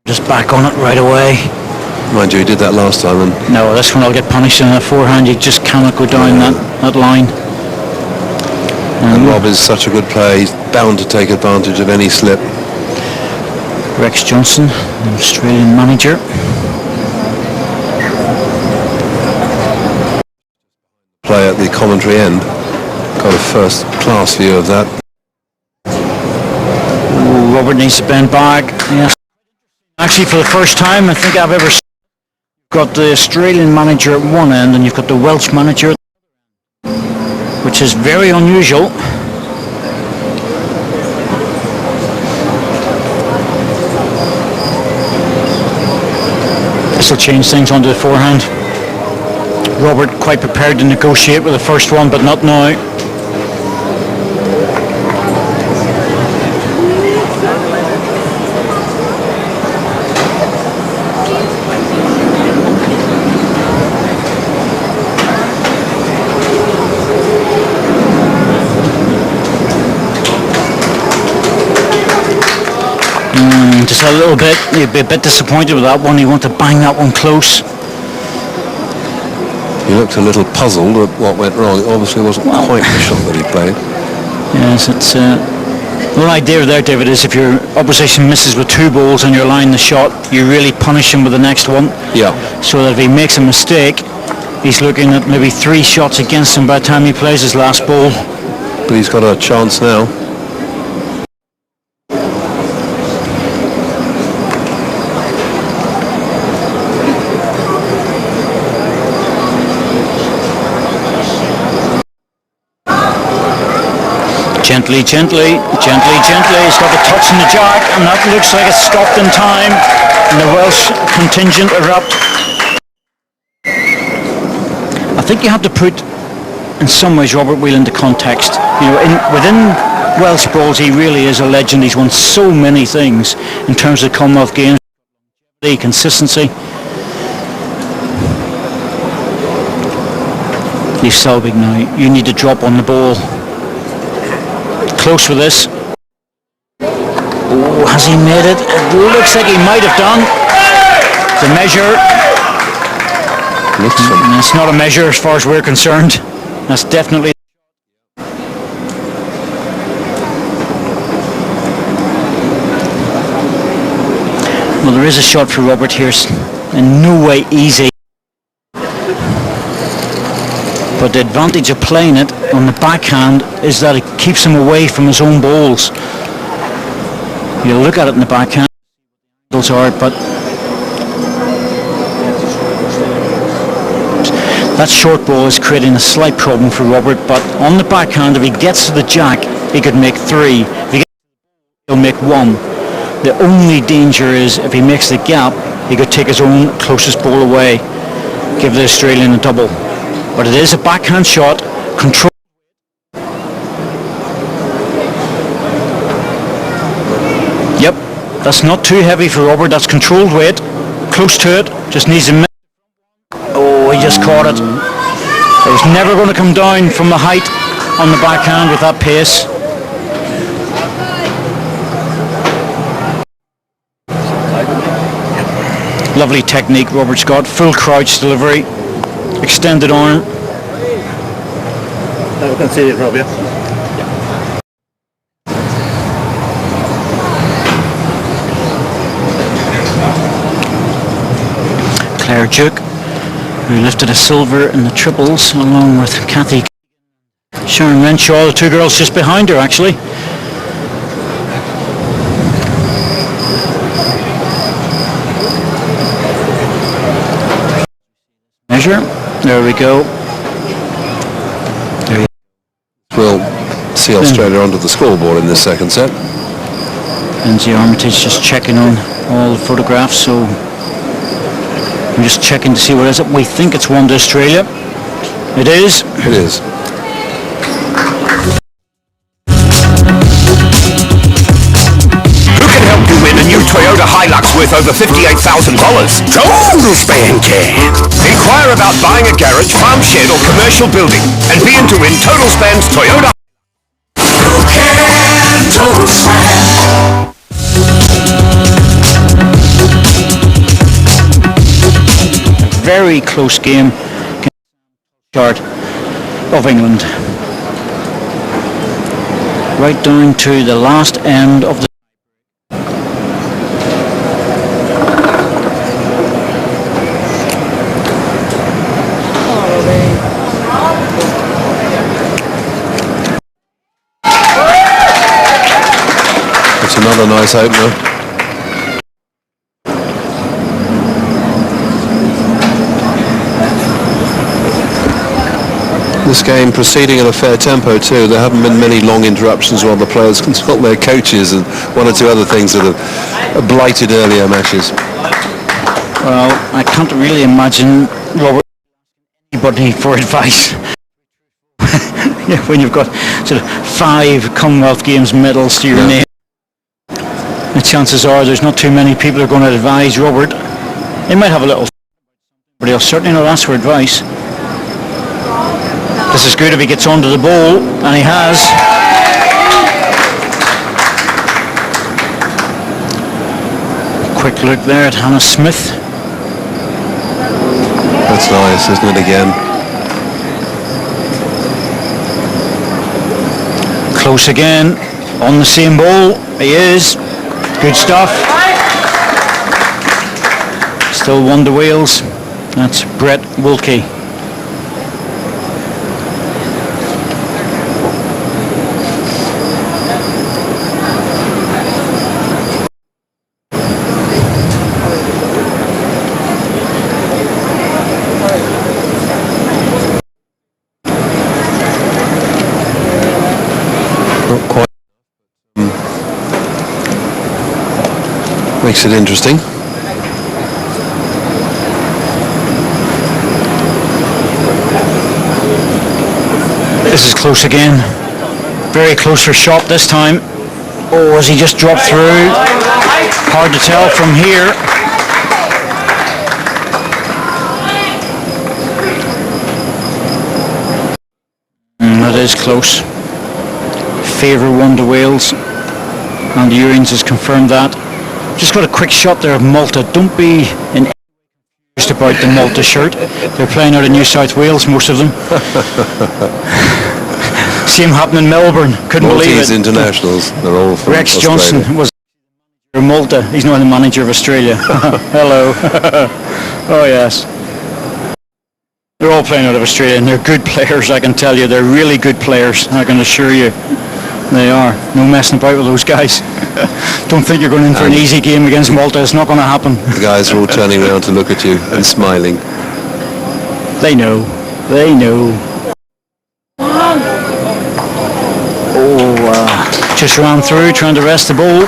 just back on it right away. Mind you, he did that last time. And no, this one I'll get punished in a forehand. You just cannot go down that line. And Rob is such a good player. He's bound to take advantage of any slip. Rex Johnson, the Australian manager. Play at the commentary end. Got a first-class view of that. Ooh, Robert needs to bend back. Yes. Actually, for the first time I think I've ever seen, you've got the Australian manager at one end and you've got the Welsh manager at the other, which is very unusual. This will change things onto the forehand. Robert quite prepared to negotiate with the first one, but not now. Just a little bit, you'd be a bit disappointed with that one. You want to bang that one close. He looked a little puzzled at what went wrong. It obviously wasn't quite the shot that he played. Yes, it's the whole idea there, David, is if your opposition misses with 2 balls and you're line the shot, you really punish him with the next one. Yeah. So that if he makes a mistake, he's looking at maybe 3 shots against him by the time he plays his last ball. But he's got a chance now. Gently, gently, gently, gently. He's got a touch in the jack, and that looks like it's stopped in time. And the Welsh contingent erupt. I think you have to put, in some ways, Robert Wheel into context. You know, within Welsh bowls, he really is a legend. He's won so many things in terms of Commonwealth Games, consistency. Leave Selbig now. You need to drop on the ball. Close with this. Oh, has he made it? It looks like he might have done. It's a measure. And it's not a measure as far as we're concerned. That's definitely... Well, there is a shot for Robert here. In no way easy. But the advantage of playing it on the backhand is that it keeps him away from his own balls. You look at it in the backhand, those are, but that short ball is creating a slight problem for Robert. But on the backhand, if he gets to the jack, he could make 3. If he gets to the, he'll make 1. The only danger is if he makes the gap, he could take his own closest ball away, give the Australian a double. But it is a backhand shot, control. Yep, that's not too heavy for Robert, that's controlled weight. close to it, just needs a minute. Oh, he just caught it. It was never going to come down from the height on the backhand with that pace. Lovely technique, Robert Scott. Full crouch delivery, extended arm. I can see it, Rob, yeah. Claire Duke, who lifted a silver in the triples along with Kathy Sharon Renshaw, the two girls just behind her actually. Measure, there we go. We'll see Australia onto the scoreboard in this second set. Lindsay Armitage just checking on all the photographs, so I'm just checking to see what is it. We think it's 1 to Australia. It is. It is. Who can help you win a new Toyota Hilux worth over $58,000? Total Span can. Inquire about buying a garage, farm shed or commercial building and be in to win Total Span's Toyota. Who can Total Span? Very close game. Chart of England. Right down to the last end of the It's another nice opener. This game proceeding at a fair tempo too. There haven't been many long interruptions while the players consult their coaches and one or two other things that have blighted earlier matches. Well, I can't really imagine Robert anybody for advice. Yeah, when you've got sort of 5 Commonwealth Games medals to your name, the chances are there's not too many people who are going to advise Robert. They might have a little, but he'll certainly not ask for advice. This is good if he gets onto the ball, and he has. Quick look there at Hannah Smith. That's nice, isn't it, again? Close again, on the same ball. He is. Good stuff. Still 1 to Wales. That's Brett Wilkie. Not quite. Makes it interesting. This is close again. Very close for shot this time. Oh, has he just dropped through? Hard to tell from here. That is close. Favour 1 to Wales. And Ewings has confirmed that. Just got a quick shot there of Malta. Don't be in confused about the Malta shirt. They're playing out of New South Wales, most of them. Same happened in Melbourne. Couldn't believe it. Maltese internationals. They're all from Rex Australia. Johnson was from Malta. He's not the manager of Australia. Hello. Oh yes. They're all playing out of Australia, and they're good players, I can tell you. They're really good players, I can assure you. They are. No messing about with those guys. Don't think you're going in for an easy game against Malta. It's not going to happen. The guys are all turning around to look at you and smiling. They know. They know. Oh, just ran through, trying to rest the ball.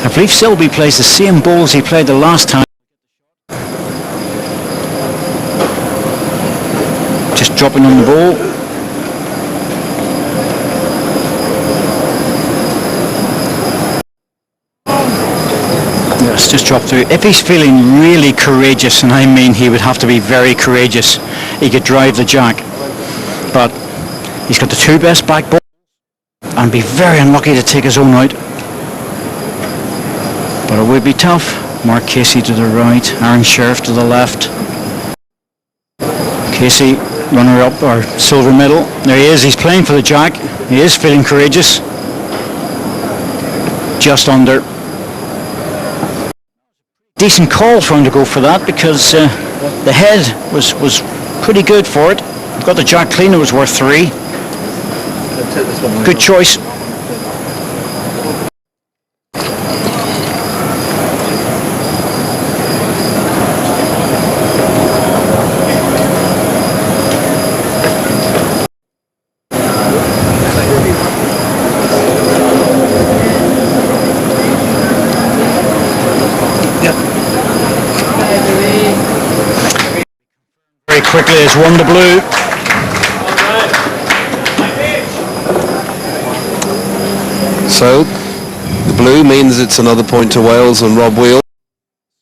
I believe Selby plays the same ball as he played the last time. Just dropping on the ball. Let's just drop through. If he's feeling really courageous, and I mean he would have to be very courageous, he could drive the jack. But he's got the two best back balls and be very unlucky to take his own out. But it would be tough. Mark Casey to the right, Aaron Sheriff to the left. Casey, runner-up or silver medal. There he is, he's playing for the jack. He is feeling courageous. Just under. Decent call for him to go for that because the head was pretty good for it. Got the jack clean, it was worth 3. Good choice. Very quickly has won the blue. So the blue means it's another point to Wales and Rob Wheel.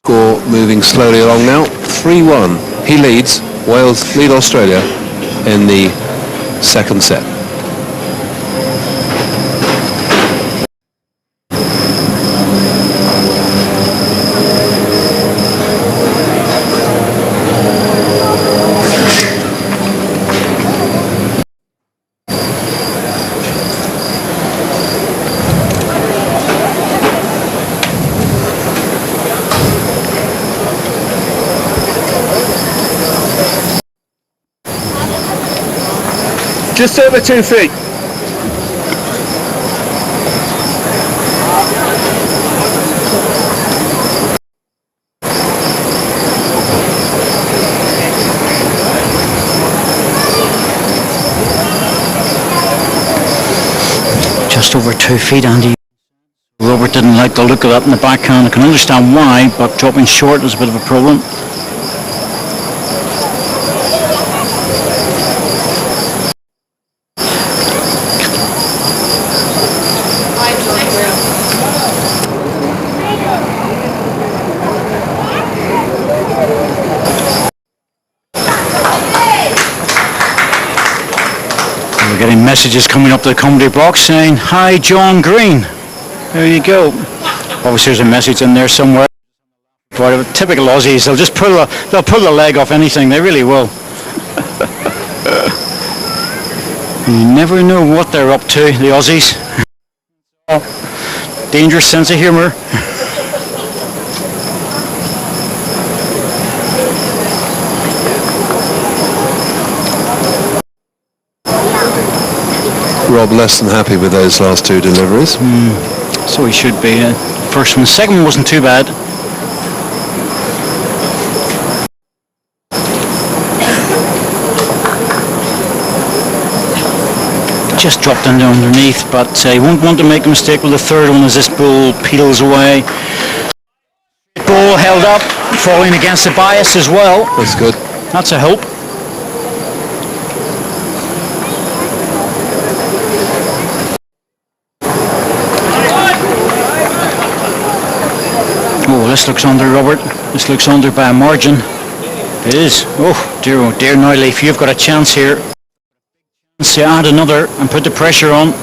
Score moving slowly along now. 3-1. He leads. Wales lead Australia in the second set. Just over 2 feet. Just over 2 feet, Andy. Robert didn't like the look of that in the backhand. I can understand why, but dropping short was a bit of a problem. We're getting messages coming up to the comedy box saying, "Hi, John Green." There you go. Obviously there's a message in there somewhere. Whatever, typical Aussies, they'll pull the leg off anything, they really will. You never know what they're up to, the Aussies. Dangerous sense of humour. Rob less than happy with those last 2 deliveries. So he should be. First one, the second one wasn't too bad. Just dropped in underneath, but he won't want to make a mistake with the third one as this ball pedals away. Ball held up, falling against the bias as well. That's good. That's a help. Oh, this looks under, Robert. This looks under by a margin. It is. Oh dear now, Leaf, you've got a chance here. To add another and put the pressure on.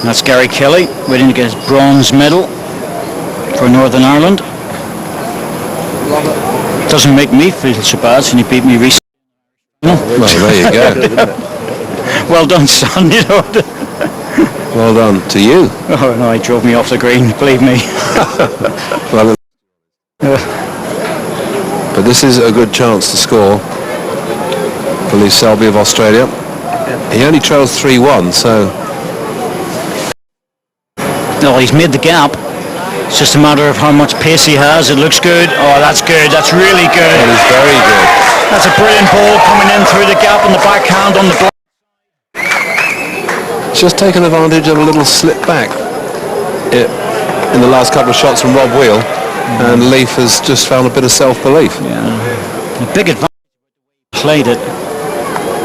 That's Gary Kelly, waiting to get his bronze medal for Northern Ireland. Doesn't make me feel so bad since he beat me recently. Well, there you go. Well done, son. You know. Well done to you. Oh no, he drove me off the green, believe me. Well, but this is a good chance to score for Lee Selby of Australia. He only trails 3-1, so... No, he's made the gap. It's just a matter of how much pace he has. It looks good. Oh, that's good. That's really good. That is very good. That's a brilliant ball coming in through the gap on the backhand on the block. Just taken advantage of a little slip back in the last couple of shots from Rob Wheel, and Leaf has just found a bit of self-belief. Yeah, a big advantage. Played it.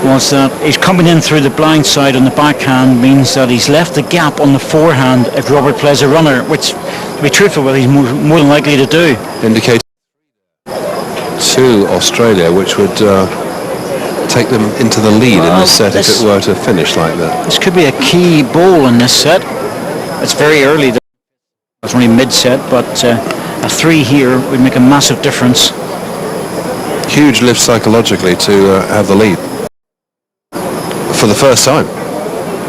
was that he's coming in through the blind side on the backhand, means that he's left the gap on the forehand if Robert plays a runner, which, to be truthful, well, he's more than likely to do. Indicated to Australia, which would take them into the lead in this set if it were to finish like that. This could be a key ball in this set. It's very early. It's only mid-set, but a 3 here would make a massive difference. Huge lift psychologically to have the lead for the first time.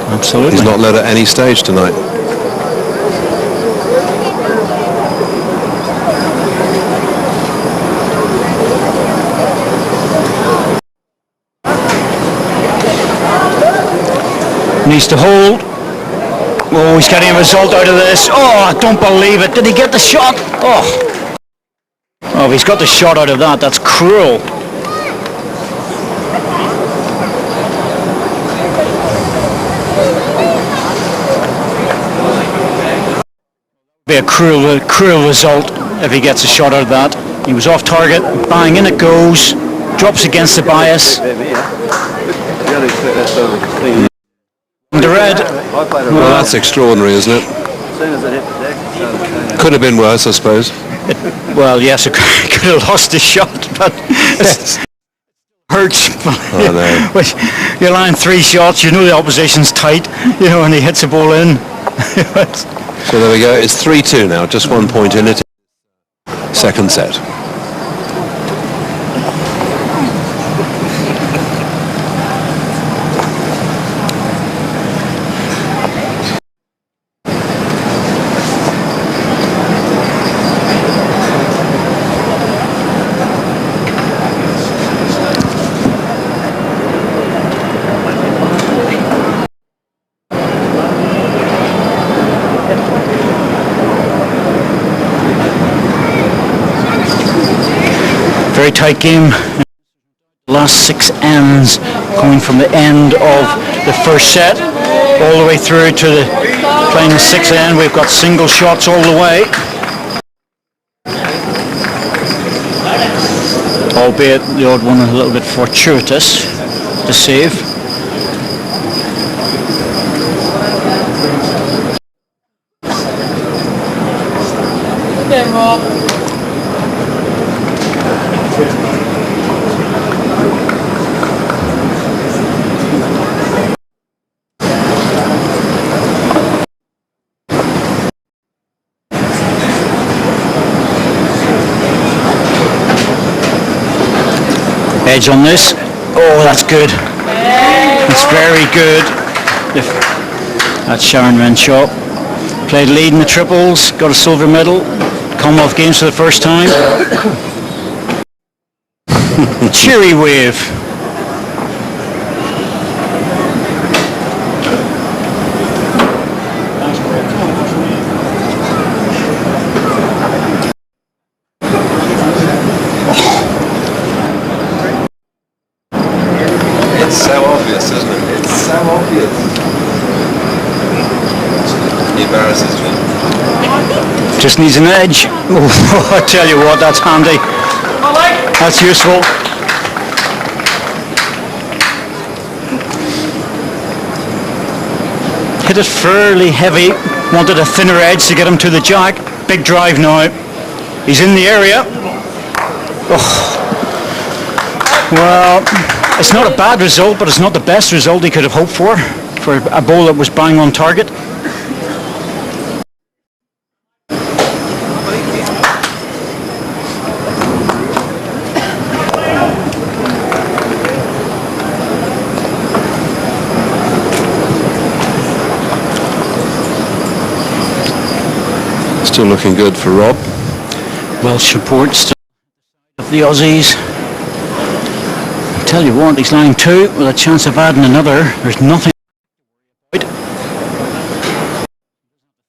Absolutely. He's not led at any stage tonight. Needs to hold. Oh, he's getting a result out of this. Oh, I don't believe it. Did he get the shot? Oh. Oh, if he's got the shot out of that, that's cruel. Be a cruel result if he gets a shot out of that. He was off target. Bang, in it goes. Drops against the bias. The red. Well, that's extraordinary, isn't it? Could have been worse, I suppose. Well, yes, it could have lost his shot, but it hurts. I know. You're lying 3 shots, you know the opposition's tight, you know, and he hits the ball in. So there we go. It's 3-2 now, just 1 point in it. Second set. Very tight game. Last 6 ends coming from the end of the first set all the way through to the final 6th end. We've got single shots all the way, albeit the odd one a little bit fortuitous to save. Edge on this. Oh, that's good. That's very good. That's Sharon Renshaw. Played lead in the triples, got a silver medal. Commonwealth Games for the first time. Cheery wave. It's so obvious, isn't it? It's so obvious. He embarrasses me. Just needs an edge. Oh, I tell you what, that's handy. That's useful. Hit it fairly heavy. Wanted a thinner edge to get him to the jack. Big drive now. He's in the area. Oh. Well, it's not a bad result, but it's not the best result he could have hoped for a ball that was bang on target. Still looking good for Rob. Welsh support still of the Aussies. Tell you what, he's lying 2 with a chance of adding another. There's nothing.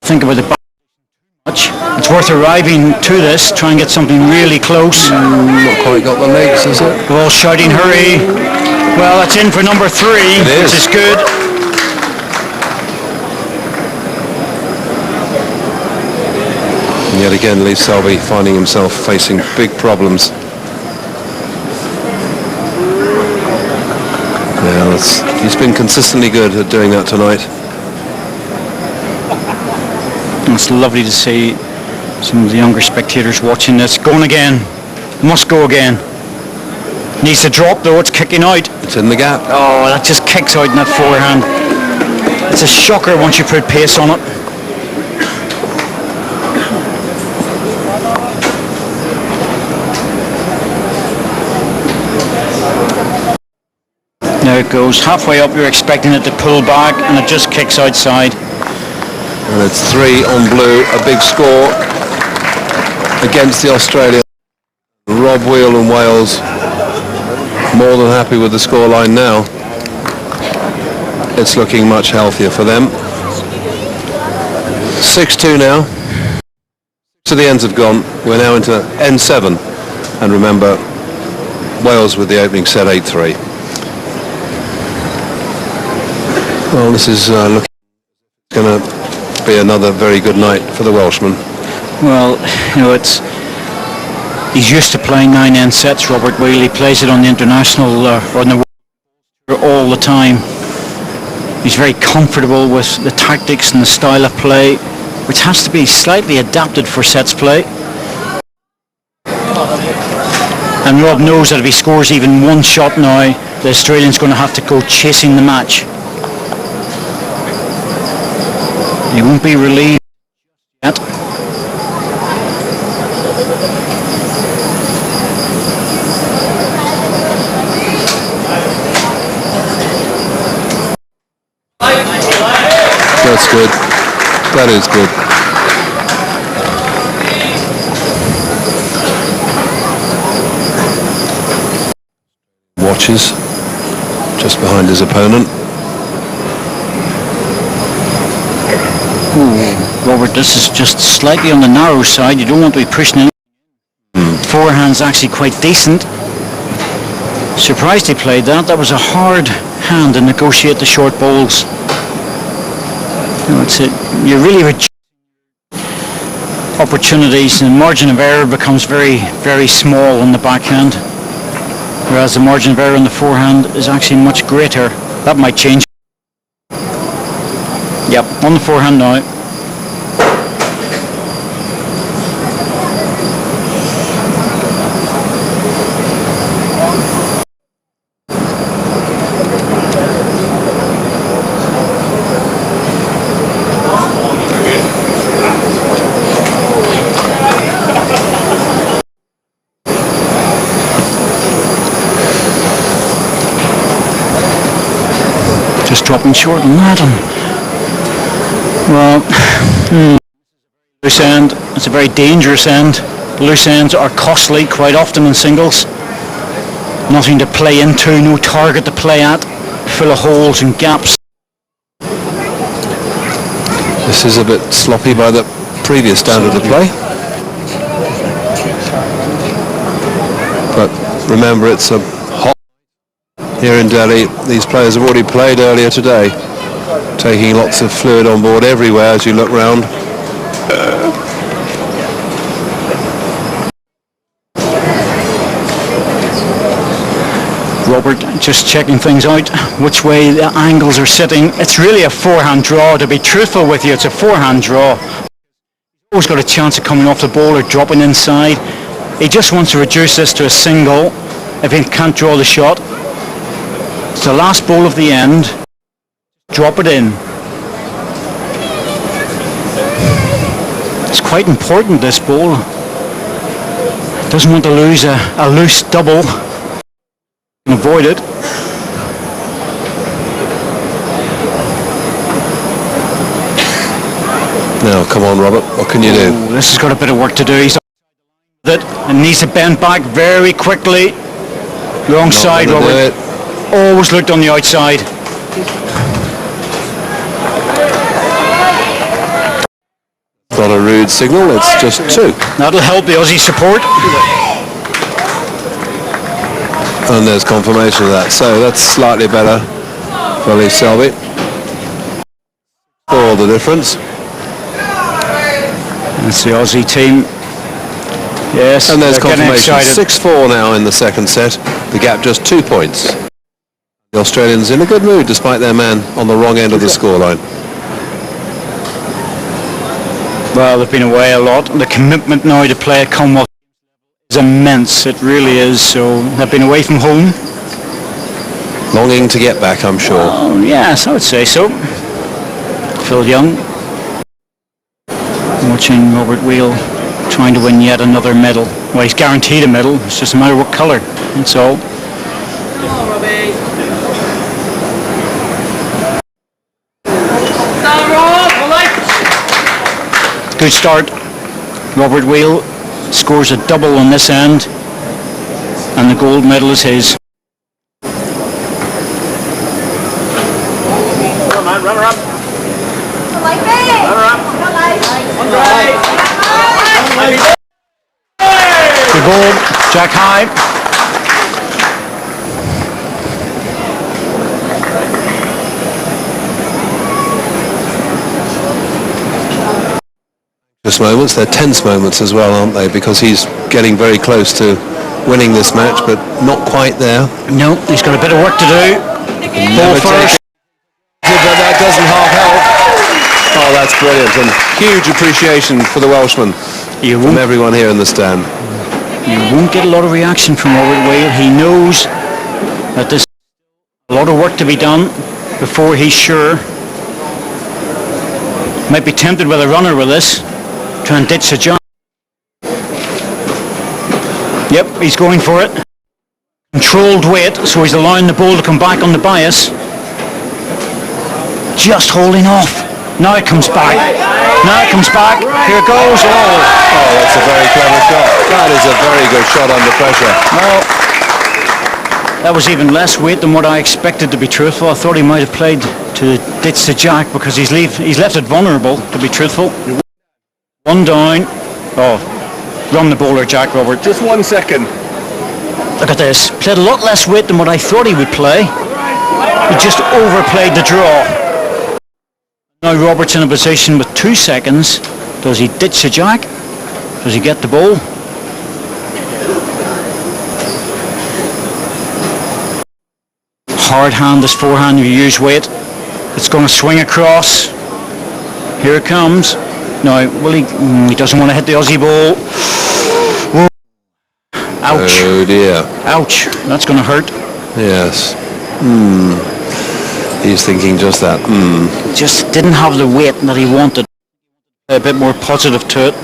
Think about the back much. It's worth arriving to this. Try and get something really close. Not quite got the legs, is it? They're all shouting, hurry. Well, that's in for number 3, which is good. And yet again, Lee Selby finding himself facing big problems. Now Well, he's been consistently good at doing that tonight. It's lovely to see some of the younger spectators watching this. Going again. Must go again. Needs to drop though, it's kicking out. It's in the gap. Oh, that just kicks out in that forehand. It's a shocker once you put pace on it. There it goes. Halfway up, you're expecting it to pull back, and it just kicks outside. And it's 3 on blue, a big score against the Australians. Rob Wheel and Wales more than happy with the scoreline now. It's looking much healthier for them. 6-2 now. So the ends have gone. We're now into N7. And remember, Wales with the opening set 8-3. Well, this is looking going to be another very good night for the Welshman. Well, you know, he's used to playing 9-end sets, Robert Wheel. He plays it on the international or on the world all the time. He's very comfortable with the tactics and the style of play, which has to be slightly adapted for sets play. And Rob knows that if he scores even one shot now, the Australian's going to have to go chasing the match. He won't be relieved yet. That's good. That is good. Watches just behind his opponent. Ooh, Robert, this is just slightly on the narrow side. You don't want to be pushing it. Forehand's actually quite decent. Surprised he played that. That was a hard hand to negotiate the short balls. You know, it's it. You really reduce opportunities, and the margin of error becomes very, very small on the backhand, whereas the margin of error on the forehand is actually much greater. That might change. Yep, on the forehand now. Just dropping short on that. Well, loose end. It's a very dangerous end. Loose ends are costly quite often in singles. Nothing to play into, no target to play at, full of holes and gaps. This is a bit sloppy by the previous standard of play. But remember, it's a hot here in Delhi. These players have already played earlier today, taking lots of fluid on board everywhere as you look round. Robert just checking things out, which way the angles are sitting. It's really a forehand draw, to be truthful with you. It's a forehand draw. Always got a chance of coming off the ball or dropping inside. He just wants to reduce this to a single if he can't draw the shot. It's the last ball of the end. Drop it in. It's quite important, this ball. Doesn't want to lose a loose double. Avoid it. Now, come on, Robert. What can you do? This has got a bit of work to do. He's it and needs to bend back very quickly. Wrong side, Robert. Always looked on the outside. Not a rude signal. It's just 2. That'll help the Aussie support. And there's confirmation of that. So that's slightly better for Lee Selby. For the difference. That's the Aussie team. Yes, and there's confirmation. 6-4 now in the second set. The gap just 2 points. The Australians in a good mood despite their man on the wrong end of the scoreline. Well, they've been away a lot. The commitment now to play at Commonwealth is immense. It really is. So they've been away from home. Longing to get back, I'm sure. Oh, yes, I would say so. Phil Young watching Robert Wheel trying to win yet another medal. Well, he's guaranteed a medal. It's just a matter of what colour. That's all. Good start. Robert Wheel scores a double on this end, and the gold medal is his. Runner up. The gold, Jack High. Moments, they're tense moments as well, aren't they? Because he's getting very close to winning this match, but not quite there. No, he's got a bit of work to do. Ball first. But that doesn't half help. Oh, that's brilliant, and huge appreciation for the Welshman from everyone here in the stand. You won't get a lot of reaction from Robert Whale. He knows that there's a lot of work to be done before he's sure. Might be tempted with a runner with this. Try and ditch the jump. Yep, he's going for it. Controlled weight, so he's allowing the ball to come back on the bias. Just holding off. Now it comes back. Now it comes back. Here it goes. Oh, that's a very clever shot. That is a very good shot under pressure. Well, that was even less weight than what I expected, to be truthful. I thought he might have played to ditch the jack because he's left it vulnerable, to be truthful. One down. Oh, run the bowler, Jack, Robert. Just 1 second. Look at this. Played a lot less weight than what I thought he would play. He just overplayed the draw. Now Robert's in a position with 2 seconds. Does he ditch the jack? Does he get the ball? Hard hand, this forehand, if you use weight. It's going to swing across. Here it comes. Now, will he doesn't want to hit the Aussie ball. Whoa. Ouch. Oh dear. Ouch. That's going to hurt. Yes. He's thinking just that. Just didn't have the weight that he wanted. A bit more positive to it.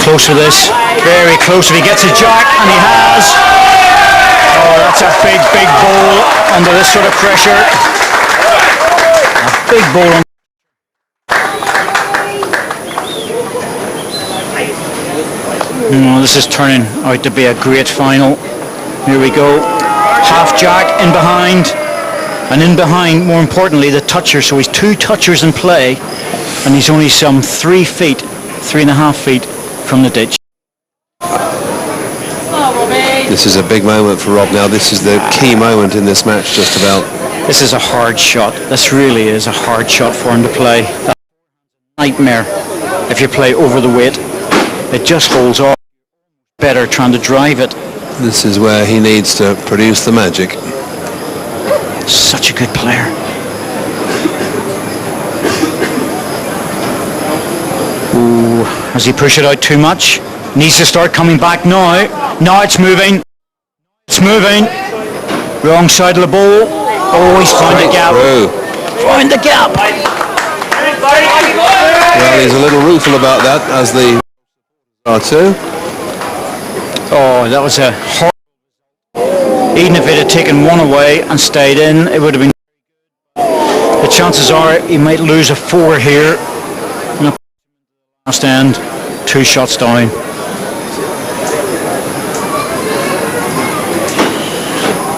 Close for this, very close if he gets a jack, and he has. Oh, that's a big ball under this sort of pressure. A big ball. This is turning out to be a great final. Here we go. Half jack in behind, and in behind, more importantly, the toucher. So he's 2 touchers in play, and he's only some 3 feet, 3.5 feet from the ditch. This is a big moment for Rob now. This is the key moment in this match, just about. This is a hard shot. This really is a hard shot for him to play. That's a nightmare if you play over the weight. It just holds off. Better trying to drive it. This is where he needs to produce the magic. Such a good player. Ooh, has he pushed it out too much? Needs to start coming back now. Now it's moving. It's moving. Wrong side of the ball. Oh, he's found the gap. Found the gap. Well, he's a little rueful about that, as the are too. Oh, that was a hard. Even if it had taken one away and stayed in, it would have been. The chances are he might lose a 4 here. Last end, 2 shots down.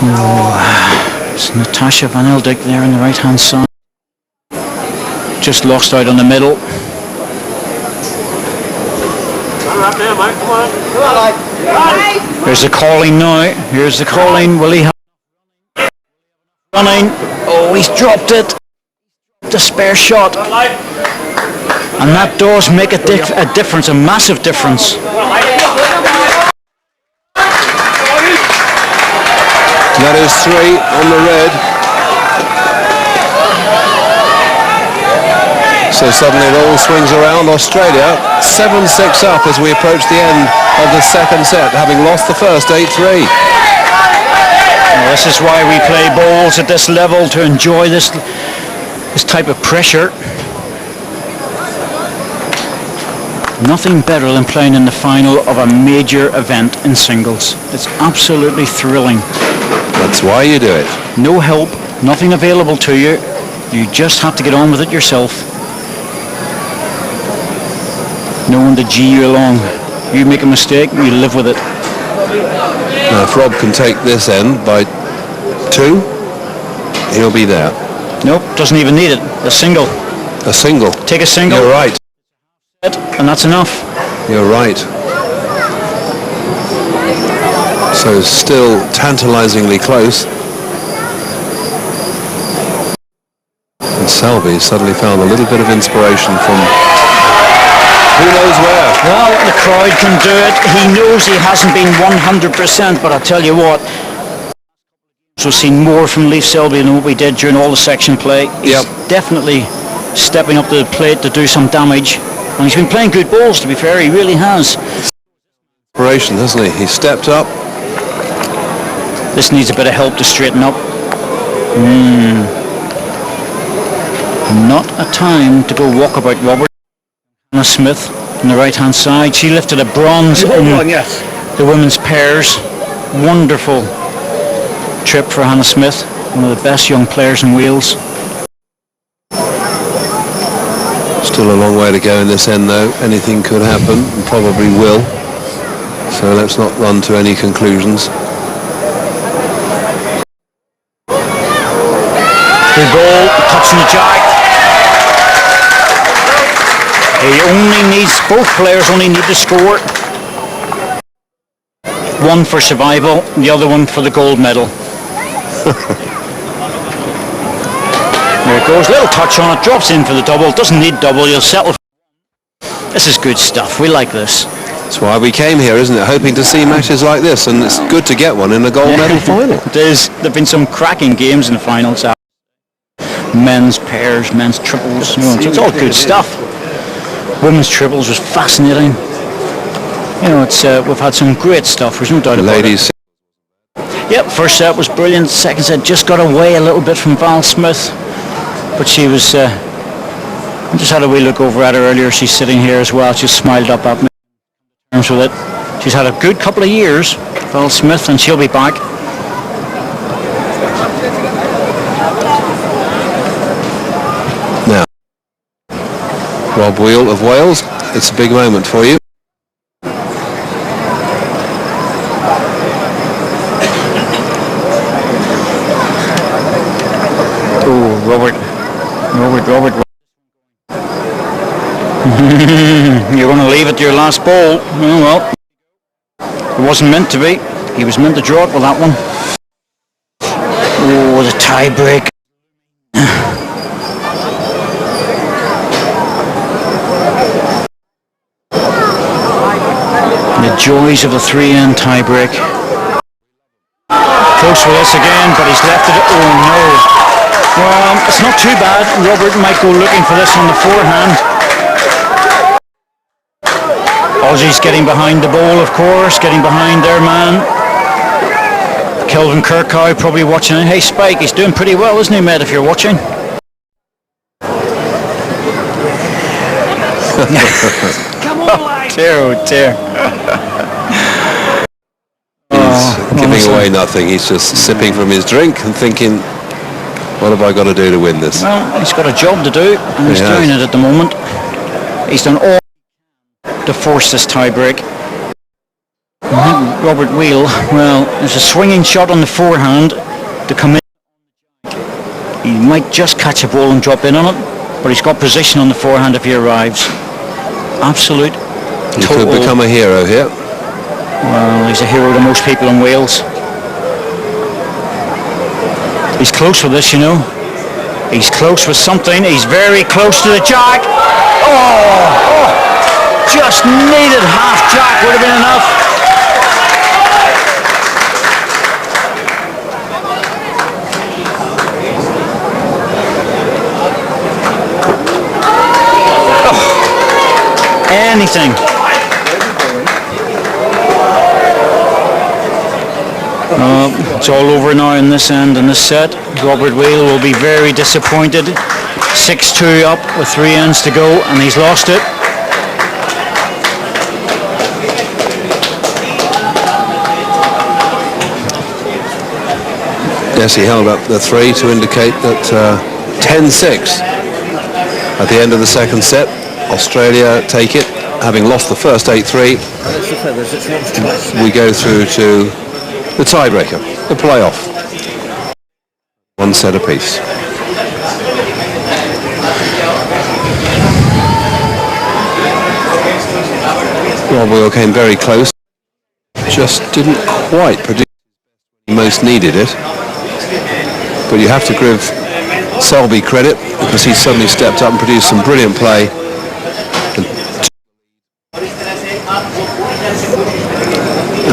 Oh, it's Natasha Van Eldik there on the right hand side. Just lost out on the middle. Here's the calling now. Here's the calling. Will he have running? Oh, he's dropped it. The spare shot. And that does make a difference, a massive difference. That is 3 on the red. So suddenly it all swings around. Australia 7-6 up as we approach the end of the second set, having lost the first 8-3. Well, this is why we play bowls at this level, to enjoy this type of pressure. Nothing better than playing in the final of a major event in singles. It's absolutely thrilling. That's why you do it. No help, nothing available to you. You just have to get on with it yourself. No one to G you along. You make a mistake, you live with it. Now if Rob can take this end by 2, he'll be there. Nope, doesn't even need it. A single. A single. Take a single. You're right. And that's enough. You're right. So still tantalizingly close. And Selby suddenly found a little bit of inspiration from who knows where. Well, the crowd can do it. He knows he hasn't been 100%, but I'll tell you what, we've seen more from Leif Selby than what we did during all the section play. He's definitely stepping up to the plate to do some damage. And he's been playing good balls, to be fair, he really has. Inspiration, hasn't he? He stepped up. This needs a bit of help to straighten up. Not a time to go walkabout, Robert. Hannah Smith on the right-hand side. She lifted a bronze in the women's pairs. Wonderful trip for Hannah Smith, one of the best young players in Wales. Still a long way to go in this end though. Anything could happen, and probably will. So let's not run to any conclusions. Good ball, touching the jack. Both players only need to score. One for survival, the other one for the gold medal. There it goes, little touch on it, drops in for the double, doesn't need double, you'll settle. This is good stuff, we like this. That's why we came here, isn't it? Hoping to see matches like this, and it's good to get one in the gold medal final. There have been some cracking games in the finals. Men's pairs, men's triples, it's all good stuff. Women's triples was fascinating. You know, it's we've had some great stuff, there's no doubt about Ladies. it. Yep, first set was brilliant, second set just got away a little bit from Val Smith. But she was, I just had a wee look over at her earlier. She's sitting here as well. She smiled up at me in terms with it. She's had a good couple of years, Val Smith, and she'll be back. Now, Rob Wheel of Wales, it's a big moment for you. Oh, Robert. You're going to leave it to your last ball. Oh, well, it wasn't meant to be. He was meant to draw it with that one. Oh, the tie break. The joys of the 3-end tie break. Close with this again, but he's left it. Oh no. Well, it's not too bad. Robert might go looking for this on the forehand. Aussie's getting behind the ball, of course, getting behind their man. Kelvin Kirkhoe probably watching it. Hey Spike, he's doing pretty well, isn't he, mate, if you're watching? Come on, lad. Oh dear. He's giving away nothing. He's just sipping from his drink and thinking, what have I got to do to win this? Well, he's got a job to do, and he's doing it at the moment. He's done all to force this tie-break. Robert Wheel, well, there's a swinging shot on the forehand to come in. He might just catch a ball and drop in on it, but he's got position on the forehand if he arrives. Absolute He could become a hero here. Well, he's a hero to most people in Wales. He's close with this, you know. He's close with something. He's very close to the jack. Oh, just needed half jack, would have been enough. Anything. It's all over now in this end, in this set. Robert Whale will be very disappointed. 6-2 up with 3 ends to go, and he's lost it. Yes, he held up the 3 to indicate that 10-6 at the end of the second set. Australia take it, having lost the first 8-3. We go through to the tiebreaker, the playoff. 1 set apiece. Rob Whale came very close, just didn't quite produce when he most needed it. But you have to give Selby credit, because he suddenly stepped up and produced some brilliant play.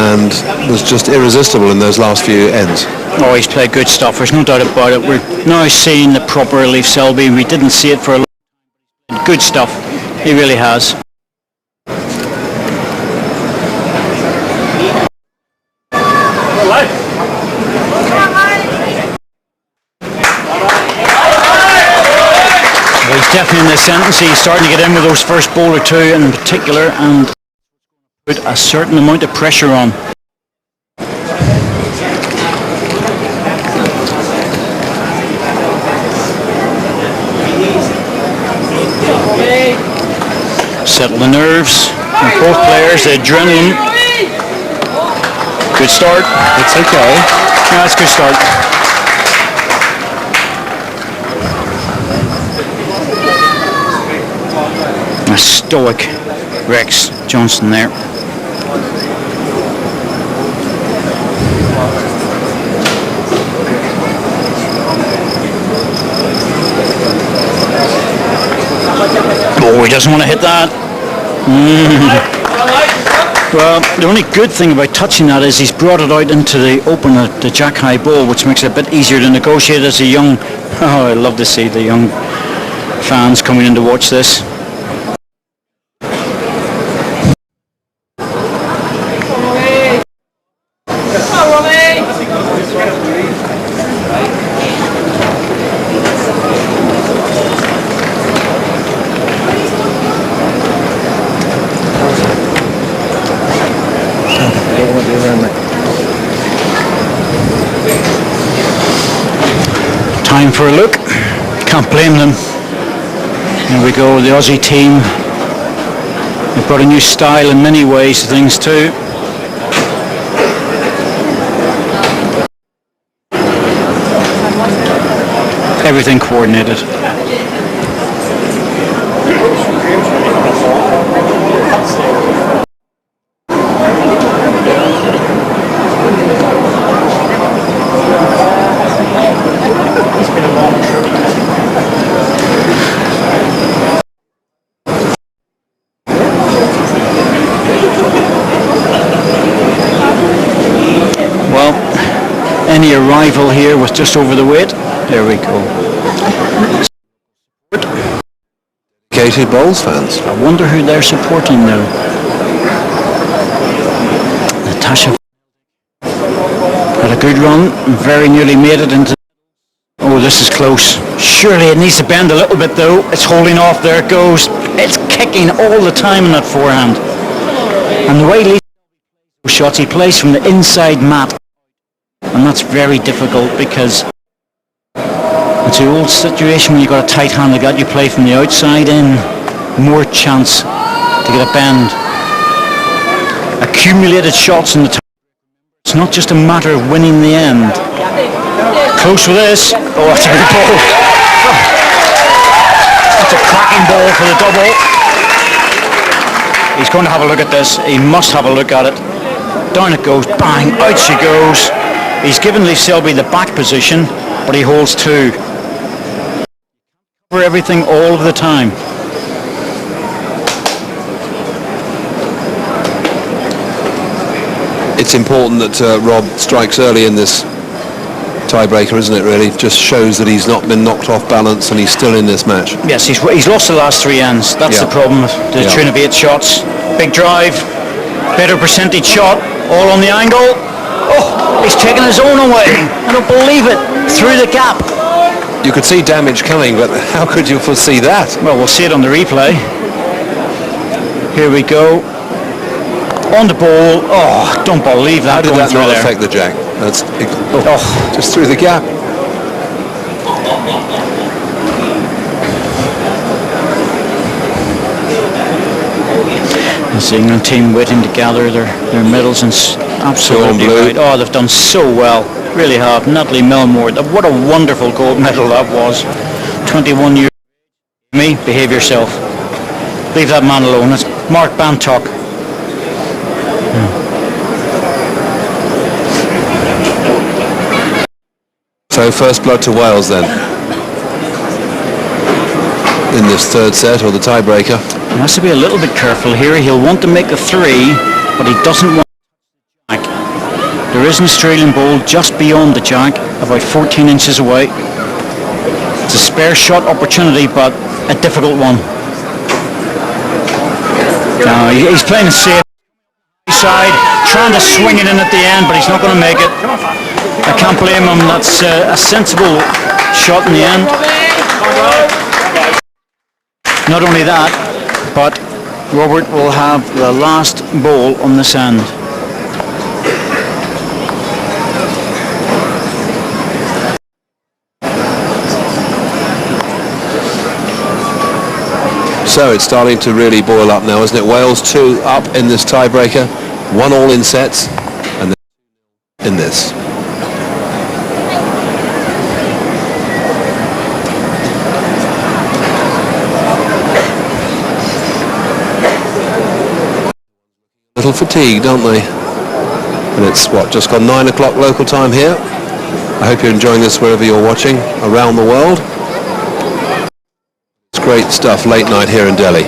And was just irresistible in those last few ends. Oh, he's played good stuff, there's no doubt about it. We're now seeing the proper Leif Selby. We didn't see it for a long time. Good stuff, he really has. Well, he's definitely in the ascendancy. He's starting to get in with those first bowl or 2 in particular, and put a certain amount of pressure on. Settle the nerves of both players, the adrenaline. Good start. It's okay. Yeah, that's a good start. A stoic Rex Johnson there. Oh, he doesn't want to hit that. Well, the only good thing about touching that is he's brought it out into the open, the jack high ball, which makes it a bit easier to negotiate as a young... Oh, I love to see the young fans coming in to watch this. Time for a look. Can't blame them. Here we go, the Aussie team. They've brought a new style in many ways to things too. Everything coordinated. Any arrival here was just over the weight. There we go. Dedicated bowls fans. I wonder who they're supporting now. Natasha had a good run, very nearly made it into... Oh, this is close. Surely it needs to bend a little bit though. It's holding off, there it goes. It's kicking all the time in that forehand. And the way Lee shots, he plays from the inside mat. And that's very difficult because it's the old situation when you've got a tight hand like that, you play from the outside in, more chance to get a bend. Accumulated shots in the time. It's not just a matter of winning the end. Close with this. Oh, that's a good ball. That's a cracking ball for the double. He's going to have a look at this. He must have a look at it. Down it goes, bang, out she goes. He's given Lee Selby the back position, but he holds 2. For everything all of the time. It's important that Rob strikes early in this tiebreaker, isn't it, really? Just shows that he's not been knocked off balance and he's still in this match. Yes, he's lost the last 3 ends. That's the problem. The train of 8 shots. Big drive, better percentage shot, all on the angle. Oh, he's taken his own away. I don't believe it. Through the gap. You could see damage coming, but how could you foresee that? Well, we'll see it on the replay. Here we go. On the ball. Oh, don't believe that. How did that not affect the jack? That's just through the gap. This England team waiting to gather their medals and absolutely right. Oh, they've done so well. Really have. Natalie Milmore. What a wonderful gold medal that was. 21 years. Me, behave yourself. Leave that man alone. It's Mark Bantock. So first blood to Wales then in this 3rd set, or the tiebreaker. He has to be a little bit careful here. He'll want to make the 3, but he doesn't want the jack. There is an Australian ball just beyond the jack, about 14 inches away. It's a spare shot opportunity, but a difficult one. Now he's playing it safe. Side, trying to swing it in at the end, but he's not going to make it. I can't blame him. That's a sensible shot in the end. Not only that, but Robert will have the last ball on this end. So it's starting to really boil up now, isn't it? Wales 2 up in this tiebreaker, 1 all in sets, and then in this. A little fatigued, aren't they? And it's just gone 9 o'clock local time here. I hope you're enjoying this wherever you're watching around the world. It's great stuff late night here in Delhi.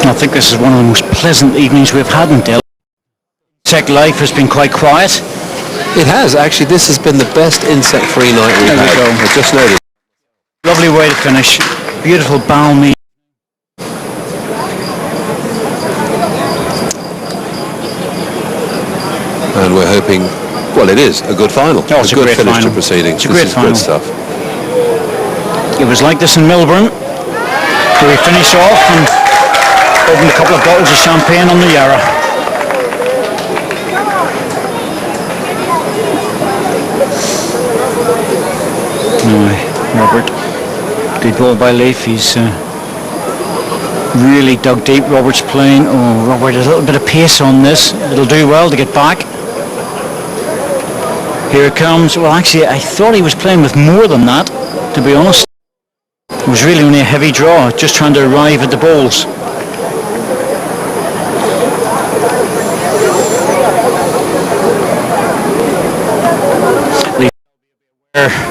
I think this is one of the most pleasant evenings we've had in Delhi. Tech life has been quite quiet. It has, actually. This has been the best insect-free night we've had. I just noticed. Lovely way to finish. Beautiful balmy. And we're hoping, well, it is a good final. Oh, it's a good great finish final. to proceedings. It's a great final. Good stuff. It was like this in Melbourne, where we finish off and opened a couple of bottles of champagne on the Yarra. Robert, good ball by Leaf. He's really dug deep. Robert's playing. Oh, Robert, a little bit of pace on this. It'll do well to get back. Here it comes. Well, actually, I thought he was playing with more than that, to be honest. It was really only a heavy draw, just trying to arrive at the balls.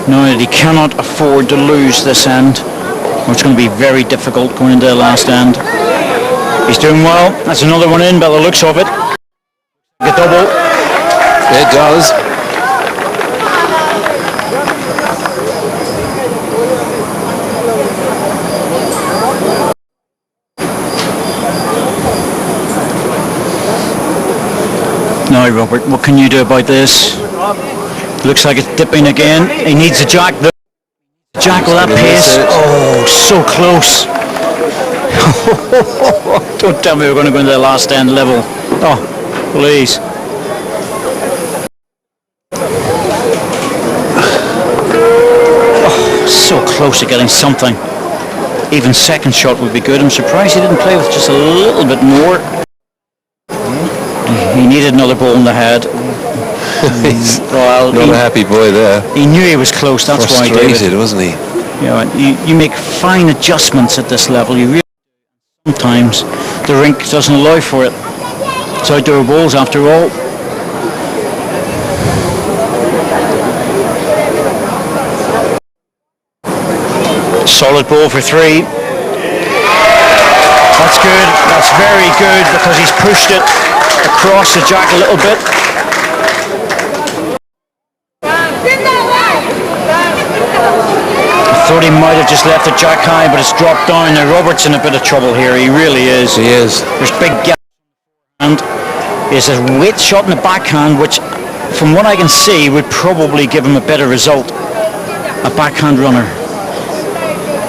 Now that he cannot afford to lose this end, it's going to be very difficult going into the last end. He's doing well. That's another one in by the looks of it. A double. It does. Now, Robert, what can you do about this? Looks like it's dipping again. He needs a jack. Jack with that pace. Oh, so close. Don't tell me we're going to go into the last end level. Oh, please. Oh, so close to getting something. Even second shot would be good. I'm surprised he didn't play with just a little bit more. He needed another ball in the head. He's Well, not a happy boy there. he knew he was close. That's why, David. Frustrated, wasn't he? You know, you make fine adjustments at this level. You really sometimes the rink doesn't allow for it. It's outdoor bowls after all. Solid ball for 3. That's good. That's very good because he's pushed it across the jack a little bit. I thought he might have just left the jack high, but it's dropped down. Now Robert's in a bit of trouble here. He really is. He is. There's big gap. And there's a weight shot in the backhand, which, from what I can see, would probably give him a better result. A backhand runner.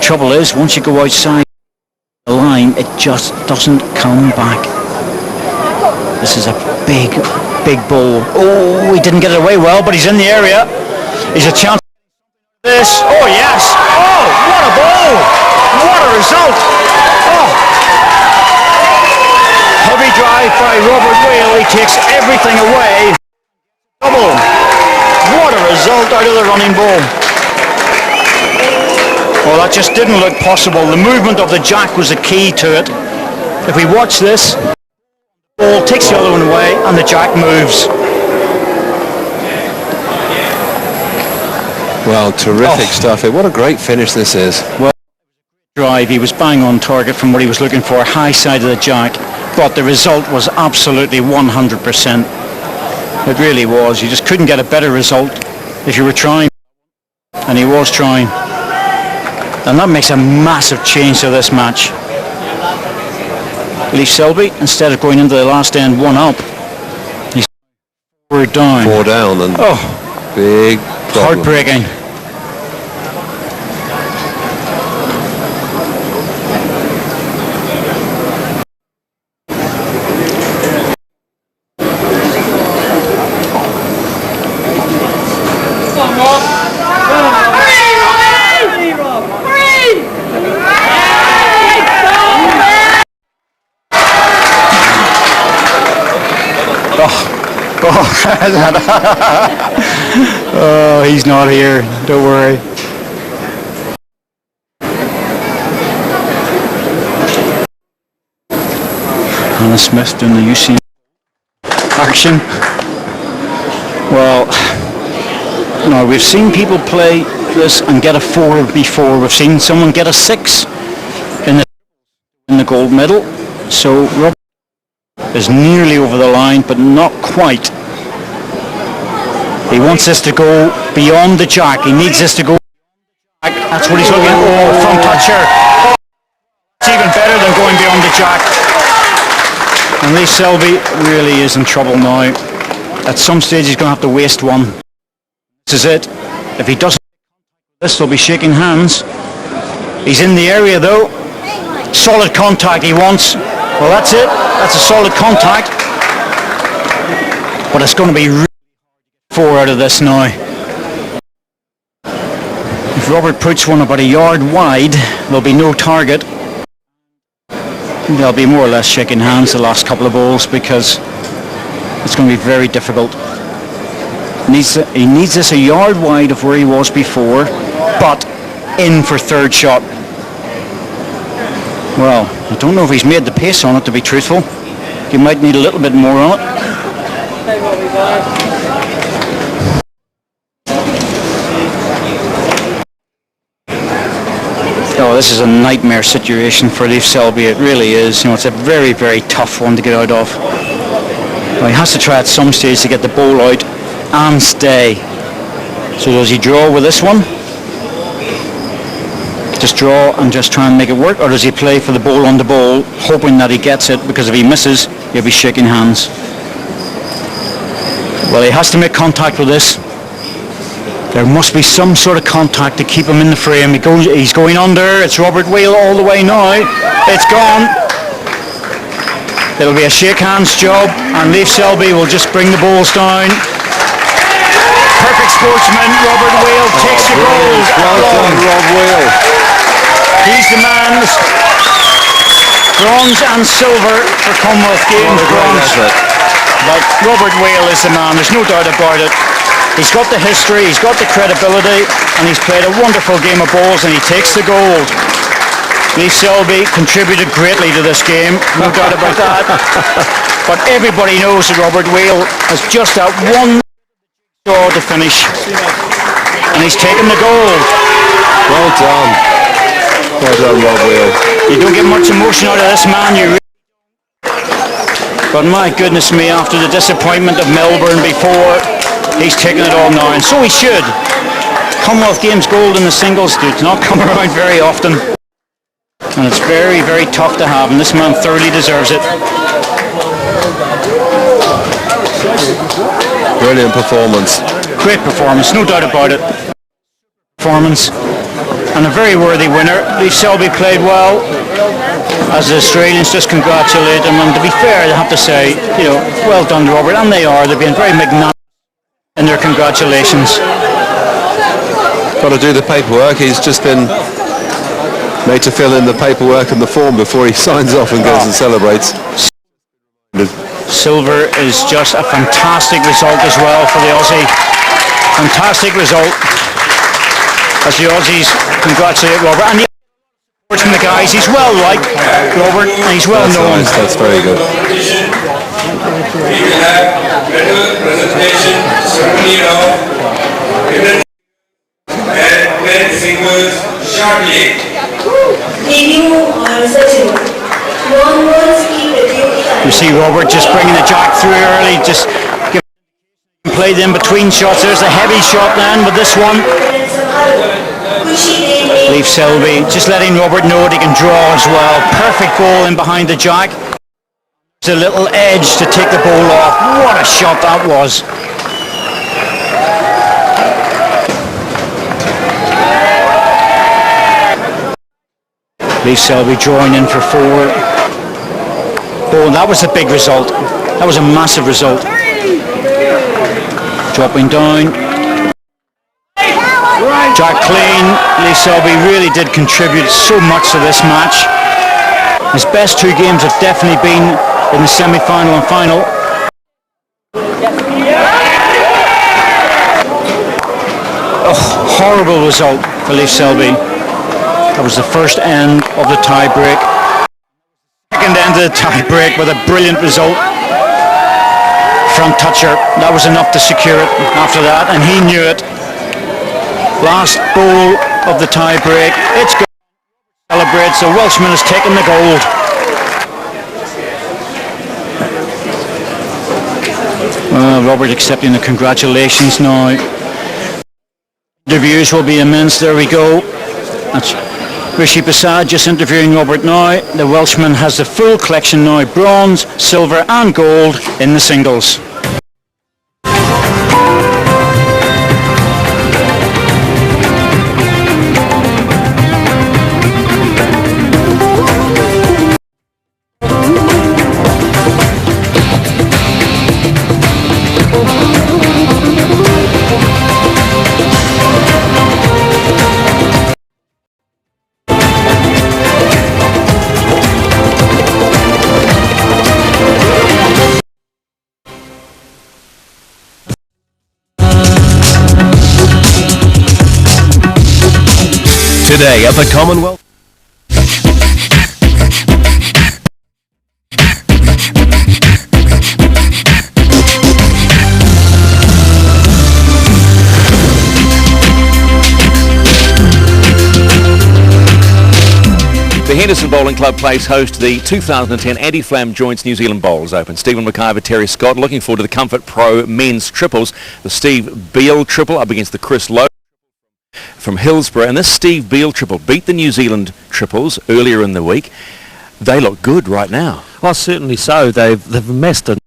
Trouble is, once you go outside the line, it just doesn't come back. This is a big, big ball. Oh, he didn't get it away well, but he's in the area. He's a chance. This. Oh, yes. Oh, what a ball. What a result. Oh. Heavy drive by Robert Whale. He takes everything away. Double. What a result out of the running ball. Well, that just didn't look possible. The movement of the jack was the key to it. If we watch this, the ball takes the other one away and the jack moves. Well, terrific stuff. What a great finish this is. Well, drive, he was bang on target from what he was looking for, high side of the jack, but the result was absolutely 100%. It really was. You just couldn't get a better result if you were trying, and he was trying. And that makes a massive change to this match. Leif Selby, instead of going into the last end 1 up, he's 4 down. 4 down and big problem. Heartbreaking. Oh, he's not here. Don't worry. Hannah Smith doing the UC action. Well, no, we've seen people play this and get a 4 before. We've seen someone get a 6 in the gold medal. So Rob is nearly over the line, but not quite. He wants this to go beyond the jack. He needs this to go back. That's what he's looking at. Oh, front toucher. Oh, it's even better than going beyond the jack. And Leif Selby really is in trouble now. At some stage he's going to have to waste one. This is it. If he doesn't, this will be shaking hands. He's in the area though. Solid contact he wants. Well, that's it. That's a solid contact. But it's going to be really 4 out of this now. If Robert puts one about a yard wide, there'll be no target. They'll be more or less shaking hands the last couple of balls because it's going to be very difficult. He needs this a yard wide of where he was before, but in for third shot. Well, I don't know if he's made the pace on it, to be truthful. He might need a little bit more on it. Oh, this is a nightmare situation for Leif Selby. It really is. You know, it's a very, very tough one to get out of. Well, he has to try at some stage to get the ball out and stay. So does he draw with this one? Just draw and just try and make it work, or does he play for the ball on the ball, hoping that he gets it, because if he misses, he'll be shaking hands. Well, he has to make contact with this. There must be some sort of contact to keep him in the frame. He's going under. It's Robert Whale all the way now. It's gone. It'll be a shake hands job, and Leif Selby will just bring the balls down. Perfect sportsman, Robert Whale takes the gold. Well done, Rob Whale. He's the man. Bronze and silver for Commonwealth Games. Bronze. But Robert Whale is the man, there's no doubt about it. He's got the history, he's got the credibility, and he's played a wonderful game of balls, and he takes the gold. Lee Selby contributed greatly to this game, no doubt about that. But everybody knows that Robert Whale has just that one draw to finish, and he's taken the gold. Well done. Well done, Rob Whale. You don't get much emotion out of this man, you really. But my goodness me, after the disappointment of Melbourne before, he's taken it all now, and so he should. Commonwealth Games gold in the singles do not come around very often, and it's very, very tough to have, and this man thoroughly deserves it. Brilliant performance. Great performance, no doubt about it. Performance, and a very worthy winner. Lee Selby played well, as the Australians just congratulate him, and to be fair, I have to say, well done to Robert, and they are. They've been very magnanimous in their congratulations. Got to do the paperwork. He's just been made to fill in the paperwork and the form before he signs off and goes and celebrates. Silver is just a fantastic result as well for the Aussie. Fantastic result as the Aussies congratulate Robert. And from the guys, he's well liked, Robert, and he's well known. Nice. That's very good. We will have medal presentation ceremony of and singles shortly. You see Robert just bringing the jack through early, just played in between shots. There's a heavy shot then with this one. Leave Selby, just letting Robert know that he can draw as well. Perfect ball in behind the jack. There's a little edge to take the ball off. What a shot that was. Leave Selby drawing in for 4. Oh, that was a big result. That was a massive result. Dropping down. Jack clean. Lee Selby really did contribute so much to this match. His best 2 games have definitely been in the semi-final and final. Oh, horrible result for Lee Selby. That was the first end of the tie-break. Second end of the tie-break with a brilliant result from Toucher. That was enough to secure it after that, and he knew it. Last ball of the tie-break. It's good. Celebrates. The Welshman has taken the gold. Robert accepting the congratulations now. The views will be immense. There we go. That's Rishi Prasad just interviewing Robert now. The Welshman has the full collection now, bronze, silver and gold in the singles. Today at the Commonwealth. The Henderson Bowling Club plays host to the 2010 Anti-Flam Joints New Zealand Bowls Open. Stephen McIver, Terry Scott looking forward to the Comfort Pro men's triples. The Steve Beale triple up against the Chris Lowe from Hillsborough, and this Steve Beale triple beat the New Zealand triples earlier in the week. They look good right now. Well, certainly so. They've amassed a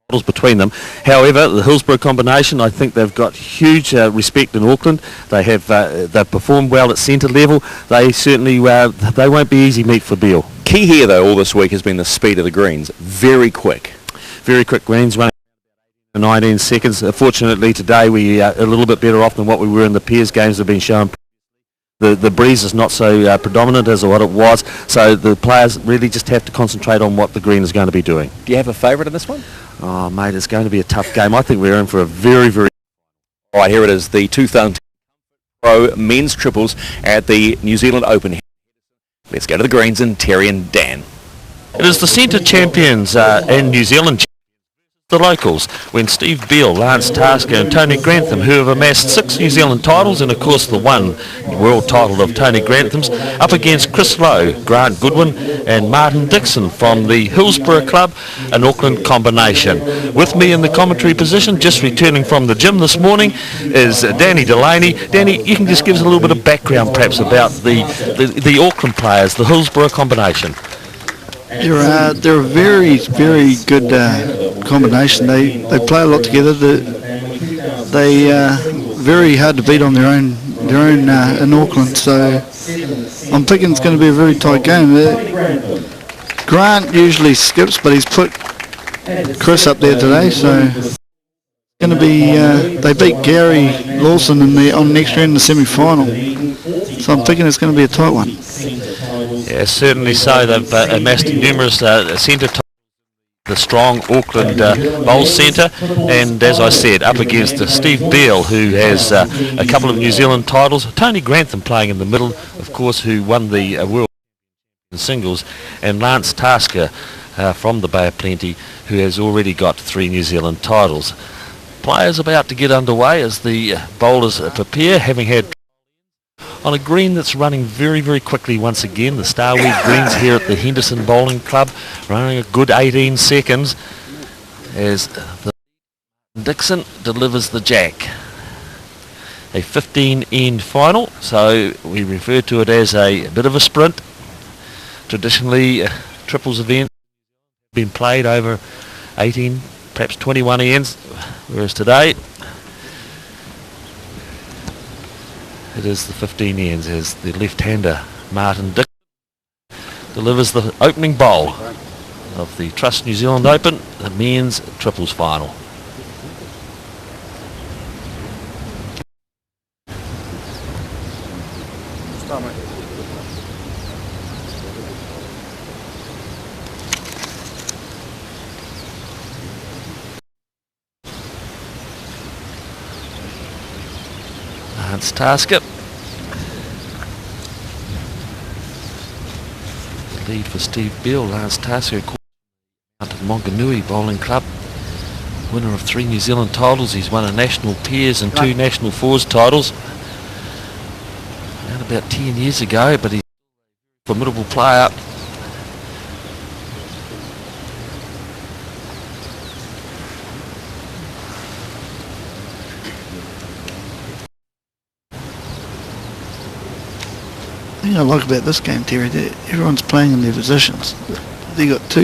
titles between them. However, the Hillsborough combination, I think they've got huge respect in Auckland. They have they've performed well at centre level. They certainly they won't be easy meat for Beale. Key here though all this week has been the speed of the greens. Very quick greens, running 19 seconds. Fortunately today we are a little bit better off than what we were in the pairs games that have been shown. The breeze is not so predominant as what it was, so the players really just have to concentrate on what the green is going to be doing. Do you have a favourite in this one? Oh, mate, it's going to be a tough game. I think we're in for a very, very... All right, here it is, the 2010 Pro Men's Triples at the New Zealand Open. Let's go to the greens and Terry and Dan. It is the centre champions and New Zealand the locals, when Steve Beale, Lance Tasker and Tony Grantham, who have amassed 6 New Zealand titles and of course the one world title of Tony Grantham's, up against Chris Lowe, Grant Goodwin and Martin Dixon from the Hillsborough Club, an Auckland combination. With me in the commentary position, just returning from the gym this morning, is Danny Delaney. Danny, you can just give us a little bit of background perhaps about the Auckland players, the Hillsborough combination. They're a very, very good combination. They play a lot together. They very hard to beat on their own in Auckland. So I'm thinking it's going to be a very tight game. Grant usually skips, but he's put Chris up there today. So it's going to be. They beat Gary Lawson on next round in the semi-final. So I'm thinking it's going to be a tight one. Yeah, certainly so. They've amassed numerous centre titles, the strong Auckland bowls centre, and as I said, up against Steve Beale, who has a couple of New Zealand titles. Tony Grantham playing in the middle, of course, who won the World Singles, and Lance Tasker from the Bay of Plenty, who has already got 3 New Zealand titles. Players about to get underway as the bowlers prepare, having had on a green that's running very, very quickly once again. The Starweed greens here at the Henderson Bowling Club, running a good 18 seconds as Dixon delivers the jack. A 15-end final, so we refer to it as a bit of a sprint. Traditionally, triples events have been played over 18, perhaps 21 ends, whereas today it is the 15 ends as the left-hander Martin Dixon delivers the opening bowl of the Trust New Zealand Open, the men's triples final. Lance Tasker. Lead for Steve Beale. Lance Tasker out of Monganui Bowling Club. Winner of 3 New Zealand titles. He's won a national pairs and 2 national fours titles. Around about 10 years ago, but he's a formidable player. The thing I like about this game, Terry, that everyone's playing in their positions. They got 2